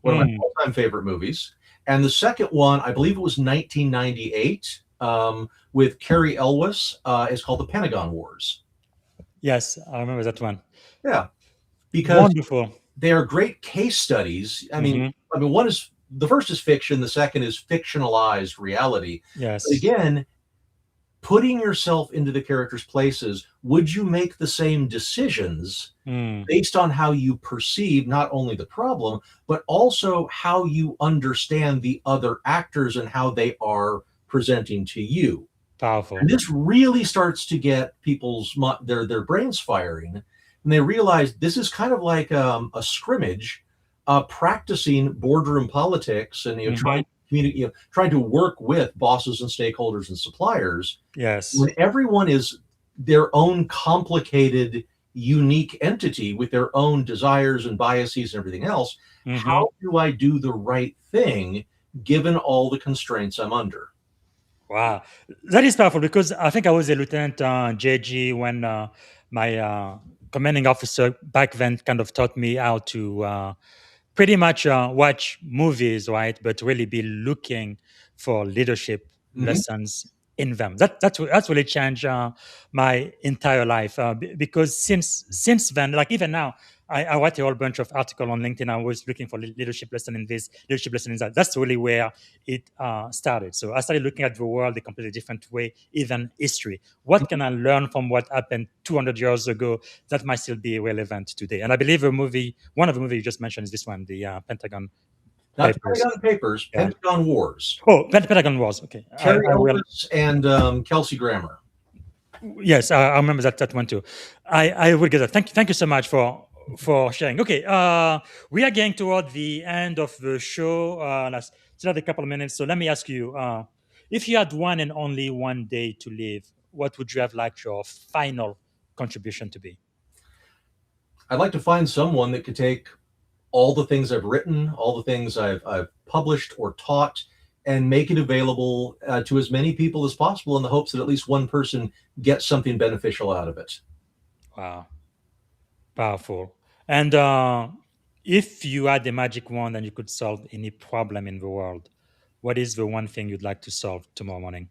one of my all-time favorite movies. And the second one, I believe it was 1998, with Carrie Elwes, is called The Pentagon Wars. Yes, I remember that one. Yeah, because wonderful. They are great case studies. I mean, the first is fiction, the second is fictionalized reality. Yes. But again, putting yourself into the characters' places, would you make the same decisions based on how you perceive not only the problem, but also how you understand the other actors and how they are presenting to you? Powerful. And this really starts to get people's their brains firing, and they realize this is kind of like a scrimmage, practicing boardroom politics, and trying to communicate, trying to work with bosses and stakeholders and suppliers. Yes. When everyone is their own complicated, unique entity with their own desires and biases and everything else, how do I do the right thing given all the constraints I'm under? Wow, that is powerful, because I think I was a lieutenant JG when my commanding officer back then kind of taught me how to pretty much watch movies, right? But really be looking for leadership lessons in them. That's really changed my entire life, because since then, like even now, I write a whole bunch of articles on LinkedIn. I was looking for leadership lesson in this, leadership lesson in that. That's really where it started. So I started looking at the world a completely different way, even history. What can I learn from what happened 200 years ago that might still be relevant today? And I believe one of the movies you just mentioned is this one, the Pentagon Not Papers. Pentagon Papers, Yeah. Pentagon Wars. Oh, Pentagon Wars. Okay. Carrie Elwes and Kelsey Grammer. Yes, I remember that one too. I will get that. Thank you so much for sharing. Okay, we are getting toward the end of the show. Still have a couple of minutes, so let me ask you: if you had one and only one day to live, what would you have liked your final contribution to be? I'd like to find someone that could take all the things I've written, all the things I've published or taught, and make it available to as many people as possible, in the hopes that at least one person gets something beneficial out of it. Wow, powerful. And if you had a magic wand and you could solve any problem in the world, what is the one thing you'd like to solve tomorrow morning?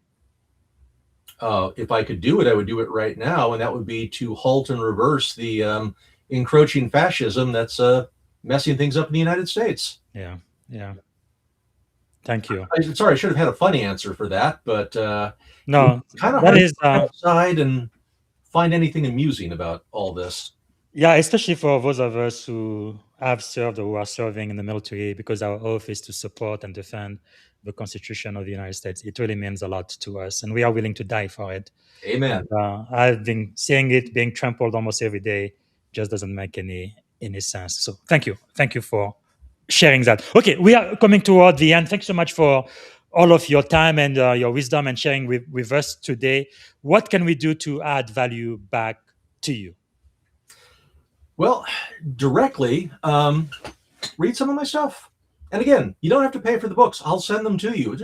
If I could do it, I would do it right now, and that would be to halt and reverse the encroaching fascism that's messing things up in the United States. Yeah. Thank you. Sorry, I should have had a funny answer for that, but no, kind of that hard is to go outside and find anything amusing about all this. Yeah, especially for those of us who have served or who are serving in the military, because our oath is to support and defend the Constitution of the United States. It really means a lot to us, and we are willing to die for it. Amen. And, I've been seeing it being trampled almost every day. Just doesn't make any sense. So thank you for sharing that. Okay, we are coming toward the end. Thanks so much for all of your time and your wisdom and sharing with us today. What can we do to add value back to you? Well, directly, read some of my stuff. And again, you don't have to pay for the books. I'll send them to you.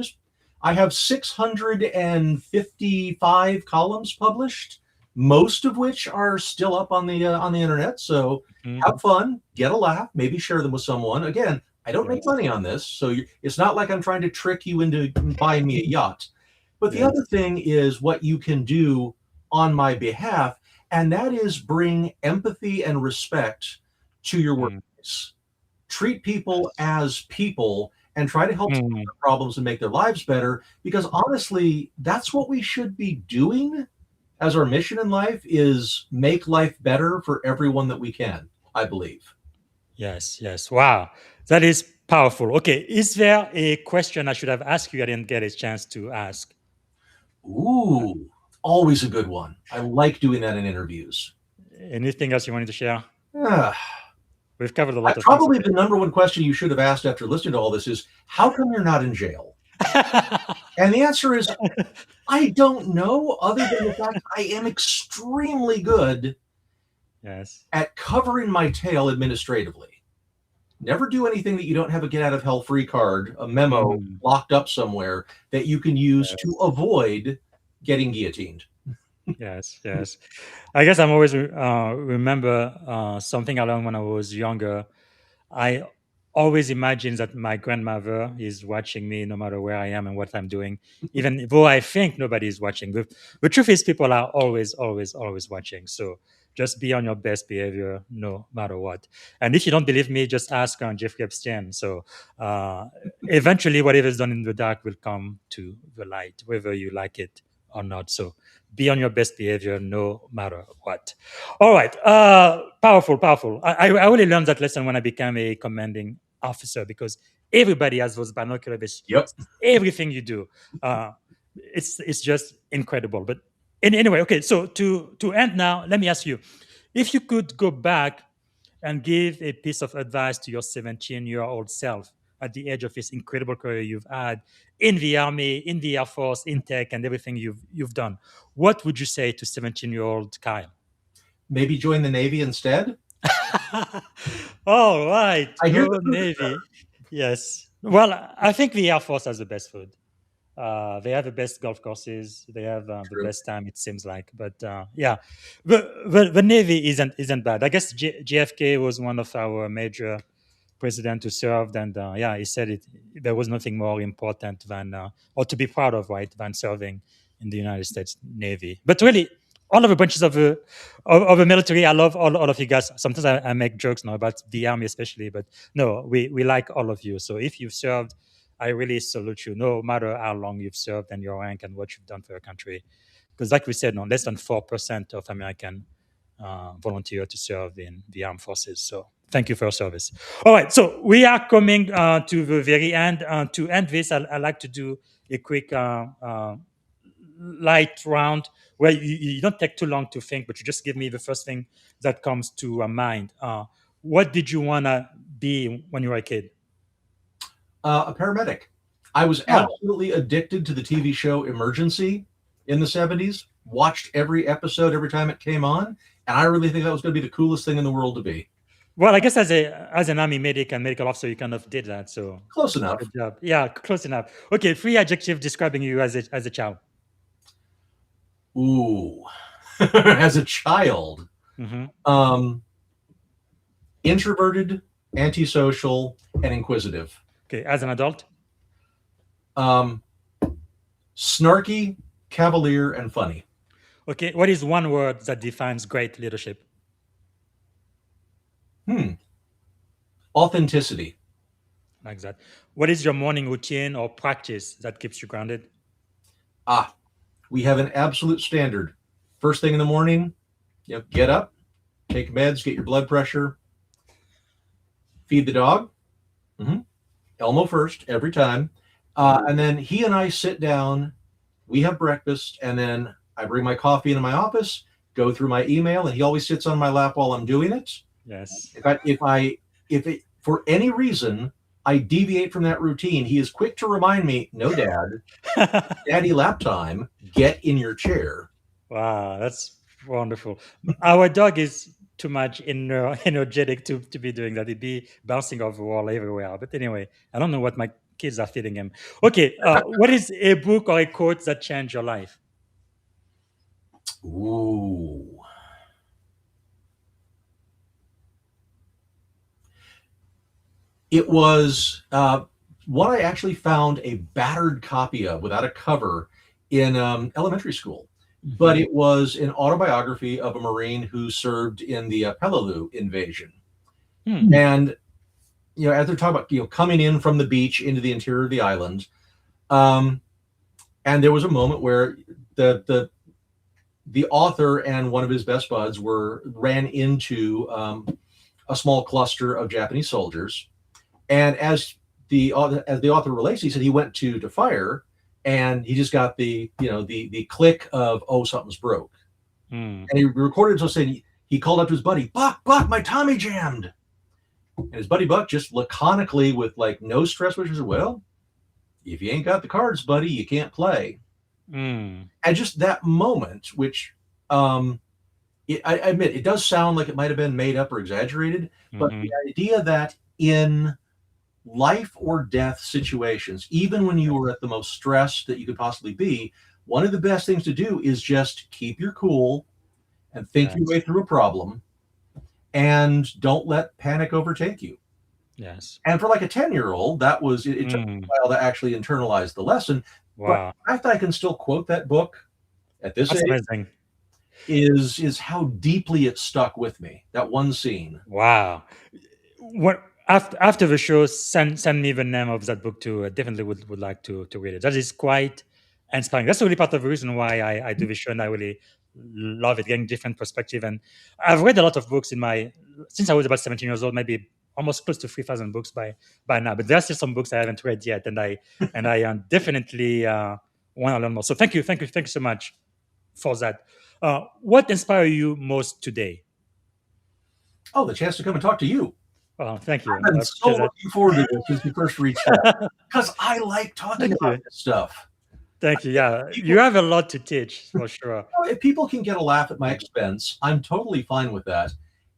I have 655 columns published, most of which are still up on the internet. So have fun, get a laugh, maybe share them with someone. Again, I don't make money on this, so it's not like I'm trying to trick you into buying me a yacht. But the other thing is what you can do on my behalf, and that is bring empathy and respect to your workplace. Treat people as people and try to help solve their problems and make their lives better, because honestly, that's what we should be doing as our mission in life, is make life better for everyone that we can, I believe. Yes, yes. Wow. That is powerful. Okay. Is there a question I should have asked you I didn't get a chance to ask? Ooh, always a good one. I like doing that in interviews. Anything else you wanted to share? Ah, We've covered a lot of probably things. the number one question you should have asked after listening to all this is, how come you're not in jail? And the answer is, I don't know, other than the fact I am extremely good Yes. at covering my tail administratively. Never do anything that you don't have a get out of hell free card, a memo locked up somewhere that you can use to avoid getting guillotined. Yes, yes. I guess I'm always remember something I learned when I was younger. I always imagine that my grandmother is watching me no matter where I am and what I'm doing, even though I think nobody is watching. The truth is, people are always, always, always watching. So just be on your best behavior no matter what. And if you don't believe me, just ask Jeffrey Epstein. So eventually, whatever is done in the dark will come to the light, whether you like it or not. So be on your best behavior no matter what. All right. Powerful, powerful. I really learned that lesson when I became a commanding officer, because everybody has those binocular vision. Yep. Everything you do. It's just incredible. But anyway, okay. So to end now, let me ask you, if you could go back and give a piece of advice to your 17-year-old self at the edge of this incredible career you've had in the Army, in the Air Force, in tech, and everything you've done, what would you say to 17-year-old Kyle? Maybe join the Navy instead? All right. I hear Go the food is Navy. better. Yes. Well, I think the Air Force has the best food. They have the best golf courses. They have the True. best time, it seems like. But yeah, the Navy isn't bad. I guess JFK was one of our major president who served, and yeah, he said there was nothing more important than or to be proud of, right, than serving in the United States Navy. But really, all of the branches of the military, I love all of you guys. Sometimes I make jokes now about the Army especially, but no, we like all of you. So if you've served, I really salute you, no matter how long you've served and your rank and what you've done for your country. Because like we said, no, less than 4% of American volunteer to serve in the armed forces. So thank you for your service. All right, so we are coming to the very end. To end this, I'd like to do a quick light round where you don't take too long to think, but you just give me the first thing that comes to mind. What did you want to be when you were a kid? A paramedic. I was Oh. absolutely addicted to the TV show Emergency in the 70s, watched every episode every time it came on, and I really think that was going to be the coolest thing in the world to be. Well, I guess as an Army medic and medical officer, you kind of did that. So Close enough. good job. Yeah, close enough. Okay, 3 adjectives describing you as a child. Ooh. As a child, introverted, antisocial, and inquisitive. Okay, as an adult. Snarky, cavalier, and funny. Okay, what is one word that defines great leadership? Authenticity. Like that. What is your morning routine or practice that keeps you grounded? We have an absolute standard. First thing in the morning, get up, take meds, get your blood pressure, feed the dog. Elmo first, every time. And then he and I sit down, we have breakfast, and then I bring my coffee into my office, go through my email, and he always sits on my lap while I'm doing it. Yes. If it, for any reason, I deviate from that routine, he is quick to remind me, no, Dad, Daddy lap time, get in your chair. Wow, that's wonderful. Our dog is too much energetic to be doing that. He'd be bouncing off the wall everywhere. But anyway, I don't know what my kids are feeding him. Okay, what is a book or a quote that changed your life? Ooh. It was what I actually found a battered copy of without a cover in elementary school. But it was an autobiography of a Marine who served in the Peleliu invasion. And as they're talking about coming in from the beach into the interior of the island, and there was a moment where the author and one of his best buds ran into a small cluster of Japanese soldiers, and as the author relates, he said he went to fire, and he just got the click of, oh, something's broke. And he recorded himself saying he called up to his buddy, Buck, my Tommy jammed. And his buddy Buck just laconically, with like no stress, which is, well, if you ain't got the cards, buddy, you can't play. And just that moment, which I admit, it does sound like it might have been made up or exaggerated, but the idea that in life or death situations, even when you are at the most stressed that you could possibly be, one of the best things to do is just keep your cool and think your way through a problem, and don't let panic overtake you. Yes. And for like a 10-year-old, that was, it took a while to actually internalize the lesson. Wow. But the fact that I can still quote that book at this age amazing. is how deeply it stuck with me, that one scene. Wow. What after the show, send me the name of that book too. I definitely would like to read it. That is quite inspiring. That's really part of the reason why I do this show, and I really love it, getting different perspective. And I've read a lot of books since I was about 17 years old, maybe almost close to 3,000 books by now. But there are still some books I haven't read yet, and I definitely want to learn more. So thank you so much for that. What inspired you most today? Oh, the chance to come and talk to you. Oh, thank you. I've been so looking forward to this since you first reached out, because I like talking about this stuff. Thank you. Yeah, you have a lot to teach, for sure. If people can get a laugh at my expense, I'm totally fine with that.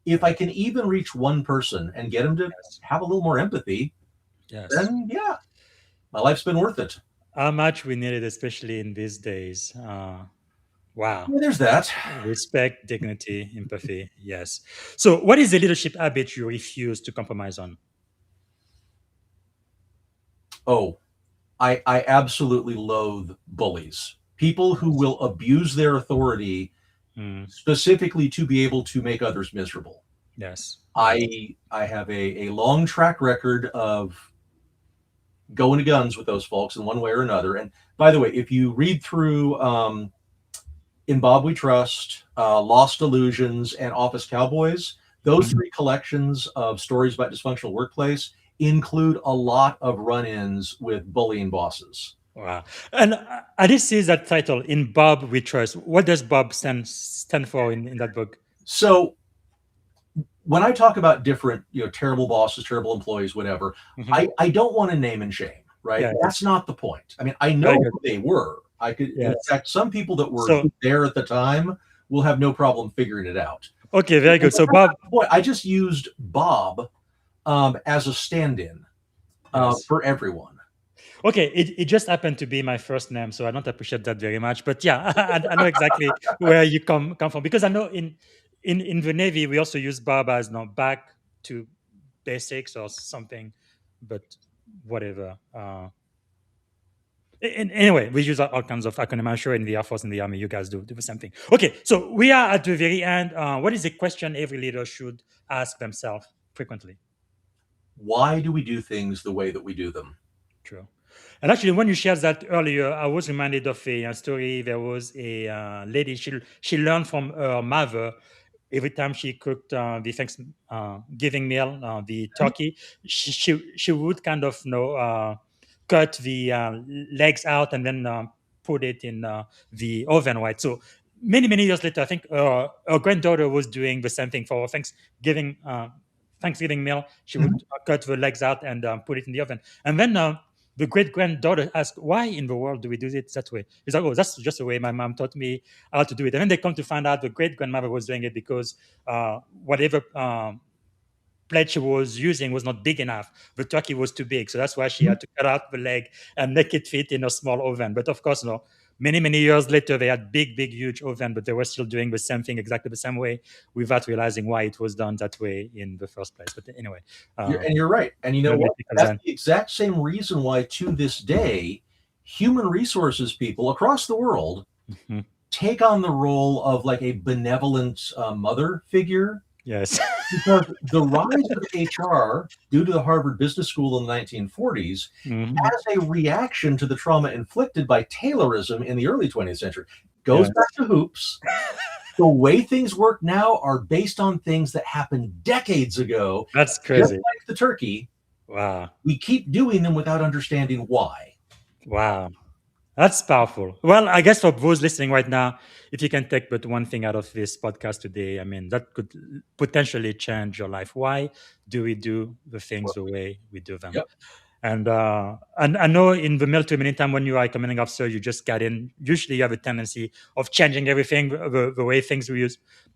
If I can even reach one person and get them to have a little more empathy, then yeah, my life's been worth it. How much we need it, especially in these days. Wow. Yeah, there's that. Respect, dignity, empathy. Yes. So what is the leadership habit you refuse to compromise on? Oh, I absolutely loathe bullies. People who will abuse their authority specifically to be able to make others miserable. Yes. I have a long track record of going to guns with those folks in one way or another. And by the way, if you read through In Bob We Trust, Lost Illusions, and Office Cowboys, those three collections of stories about dysfunctional workplace include a lot of run-ins with bullying bosses. Wow. And I did see that title, In Bob We Trust. What does Bob stand for in that book? So when I talk about different, terrible bosses, terrible employees, whatever, I don't want to name and shame, right? Yeah, that's not the point. I mean, I know who they were. I could, in fact, some people that were there at the time will have no problem figuring it out. Okay, very good. So Bob, I just used Bob as a stand-in for everyone. Okay, it just happened to be my first name, so I don't appreciate that very much. But yeah, I know exactly where you come from, because I know in the Navy we also use Bob as back to basics or something, but whatever. Anyway, we use all kinds of acronyms. I'm sure in the Air Force and the Army, you guys do the same thing. Okay, so we are at the very end. What is a question every leader should ask themselves frequently? Why do we do things the way that we do them? True. And actually, when you shared that earlier, I was reminded of a story. There was a lady, she learned from her mother. Every time she cooked the Thanksgiving meal, the turkey, she would kind of cut the legs out and then put it in the oven, right? So many years later, I think her granddaughter was doing the same thing for her Thanksgiving meal. She would cut the legs out and put it in the oven. And then the great-granddaughter asked, why in the world do we do it that way? He's like, oh, that's just the way my mom taught me how to do it. And then they come to find out the great-grandmother was doing it because whatever plate she was using was not big enough. The turkey was too big. So that's why she had to cut out the leg and make it fit in a small oven. But of course, many years later, they had big, huge oven, but they were still doing the same thing exactly the same way without realizing why it was done that way in the first place. But anyway. You're right. And you know what? That's the exact same reason why, to this day, human resources people across the world take on the role of like a benevolent mother figure. Yes. Because the rise of HR, due to the Harvard Business School in the 1940s, Mhm. as a reaction to the trauma inflicted by Taylorism in the early 20th century, goes Yes. back to hoops. The way things work now are based on things that happened decades ago. That's Just crazy. like the turkey, Wow. we keep doing them without understanding why. Wow. That's powerful. Well, I guess for those listening right now, if you can take but one thing out of this podcast today, I mean, that could potentially change your life. Why do we do the things Well, the way we do them? yep. And I know in the military, many times when you are a commanding officer, you just got in. Usually, you have a tendency of changing everything the way things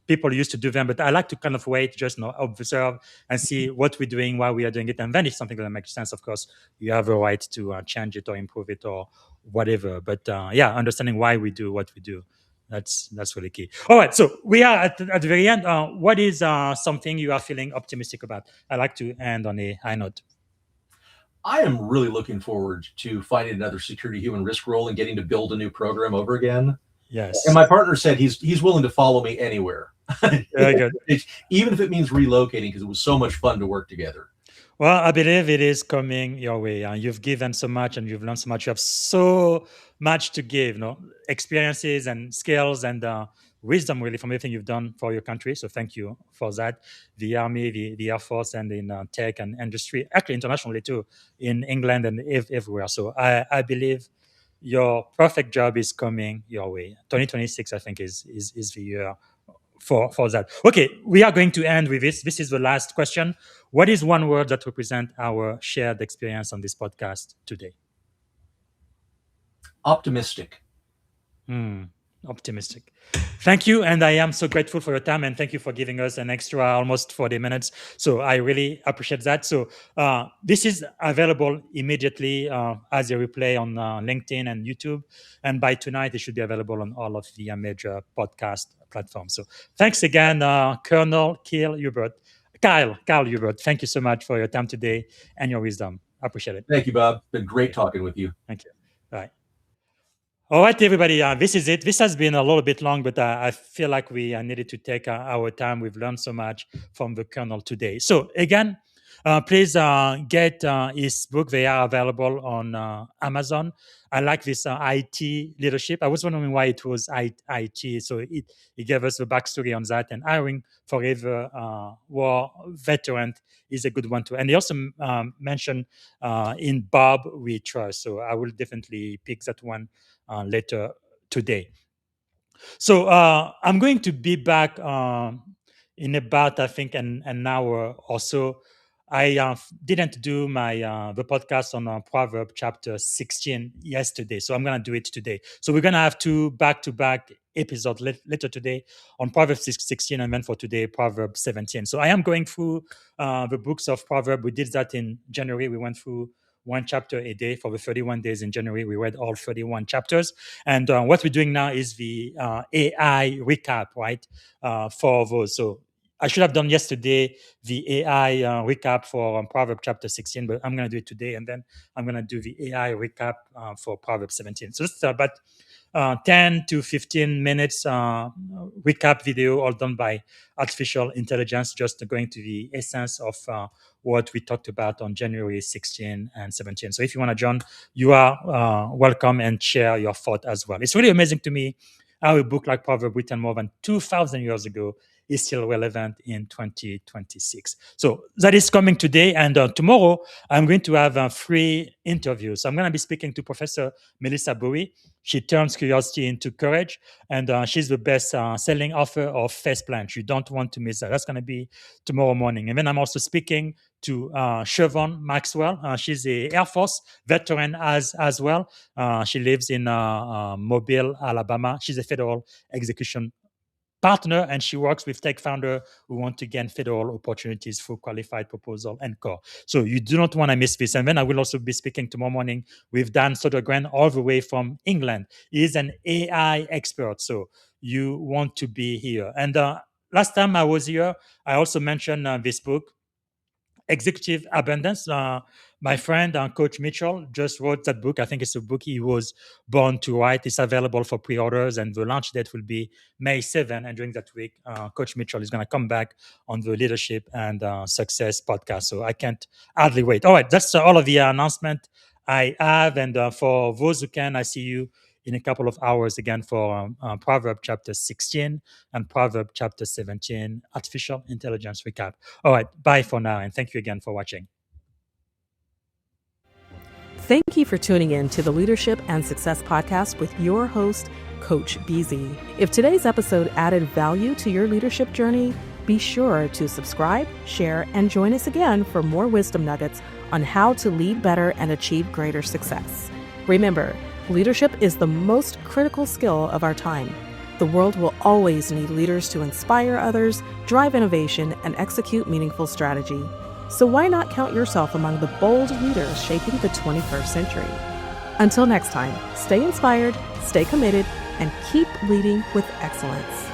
people used to do them. But I like to kind of wait, just observe and see what we're doing, why we are doing it, and then if something doesn't make sense, of course, you have a right to change it or improve it or whatever. But yeah, understanding why we do what we do. That's really key. All right, so we are at the very end. What is something you are feeling optimistic about? I like to end on a high note. I am really looking forward to finding another security human risk role and getting to build a new program over again. And Yes. my partner said he's willing to follow me anywhere, Very good. even if it means relocating, because it was so much fun to work together. Well, I believe it is coming your way. You've given so much and you've learned so much. You have so much to give, experiences and skills and wisdom, really, from everything you've done for your country. So thank you for that. The Army, the Air Force, and in tech and industry, actually internationally too, in England and everywhere. So I believe your perfect job is coming your way. 2026, I think, is the year for that. Okay, we are going to end with this. This is the last question. What is one word that represents our shared experience on this podcast today? Optimistic. Optimistic. Thank you. And I am so grateful for your time and thank you for giving us an extra almost 40 minutes. So I really appreciate that. So this is available immediately as a replay on LinkedIn and YouTube. And by tonight, it should be available on all of the major podcast platforms. So thanks again, Colonel Keil Hubert. Kyle Hubert, thank you so much for your time today and your wisdom. I appreciate it. Thank you, Bob. Been great talking with you. Thank you. All right. All right, everybody. This is it. This has been a little bit long, but I feel like we needed to take our time. We've learned so much from the kernel today. So again, please get his book. They are available on Amazon. I like this IT leadership. I was wondering why it was IT. So it gave us the backstory on that. And hiring forever war veteran is a good one too. And he also mentioned in Bob We Trust. So I will definitely pick that one later today. So I'm going to be back in about, I think, an hour or so. I didn't do my the podcast on Proverb chapter 16 yesterday, so I'm gonna do it today. So we're gonna have two back-to-back episodes later today on Proverbs 16 and then for today Proverb 17. So I am going through the books of Proverb. We did that in January. We went through one chapter a day for the 31 days in January. We read all 31 chapters. And what we're doing now is the AI recap, right, for those. So I should have done yesterday the AI recap for Proverbs chapter 16, but I'm going to do it today. And then I'm going to do the AI recap for Proverbs 17. So it's about 10 to 15 minutes recap video, all done by artificial intelligence, just going to the essence of what we talked about on January 16 and 17. So if you want to join, you are welcome and share your thought as well. It's really amazing to me how a book like Proverbs, written more than 2,000 years ago, is still relevant in 2026. So that is coming today. And tomorrow, I'm going to have 3 interviews. So I'm going to be speaking to Professor Melissa Bowie. She turns curiosity into courage. And she's the best selling author of Face Plant. You don't want to miss that. That's going to be tomorrow morning. And then I'm also speaking to Siobhan Maxwell. She's a Air Force veteran as well. She lives in Mobile, Alabama. She's a federal execution partner, and she works with tech founder who want to gain federal opportunities through qualified proposal and core. So you do not want to miss this. And then I will also be speaking tomorrow morning with Dan Sodergren all the way from England. He is an AI expert, so you want to be here. And last time I was here, I also mentioned this book, executive abundance. My friend, Coach Mitchell, just wrote that book. I think it's a book he was born to write. It's available for pre-orders, and the launch date will be May 7. And during that week, Coach Mitchell is going to come back on the Leadership and Success podcast. So I can't hardly wait. All right, that's all of the announcement I have. And for those who can, I see you in a couple of hours again for Proverbs chapter 16 and Proverbs chapter 17, Artificial Intelligence Recap. All right, bye for now, and thank you again for watching. Thank you for tuning in to the Leadership and Success Podcast with your host, Coach BZ. If today's episode added value to your leadership journey, be sure to subscribe, share, and join us again for more wisdom nuggets on how to lead better and achieve greater success. Remember, leadership is the most critical skill of our time. The world will always need leaders to inspire others, drive innovation, and execute meaningful strategy. So why not count yourself among the bold leaders shaping the 21st century? Until next time, stay inspired, stay committed, and keep leading with excellence.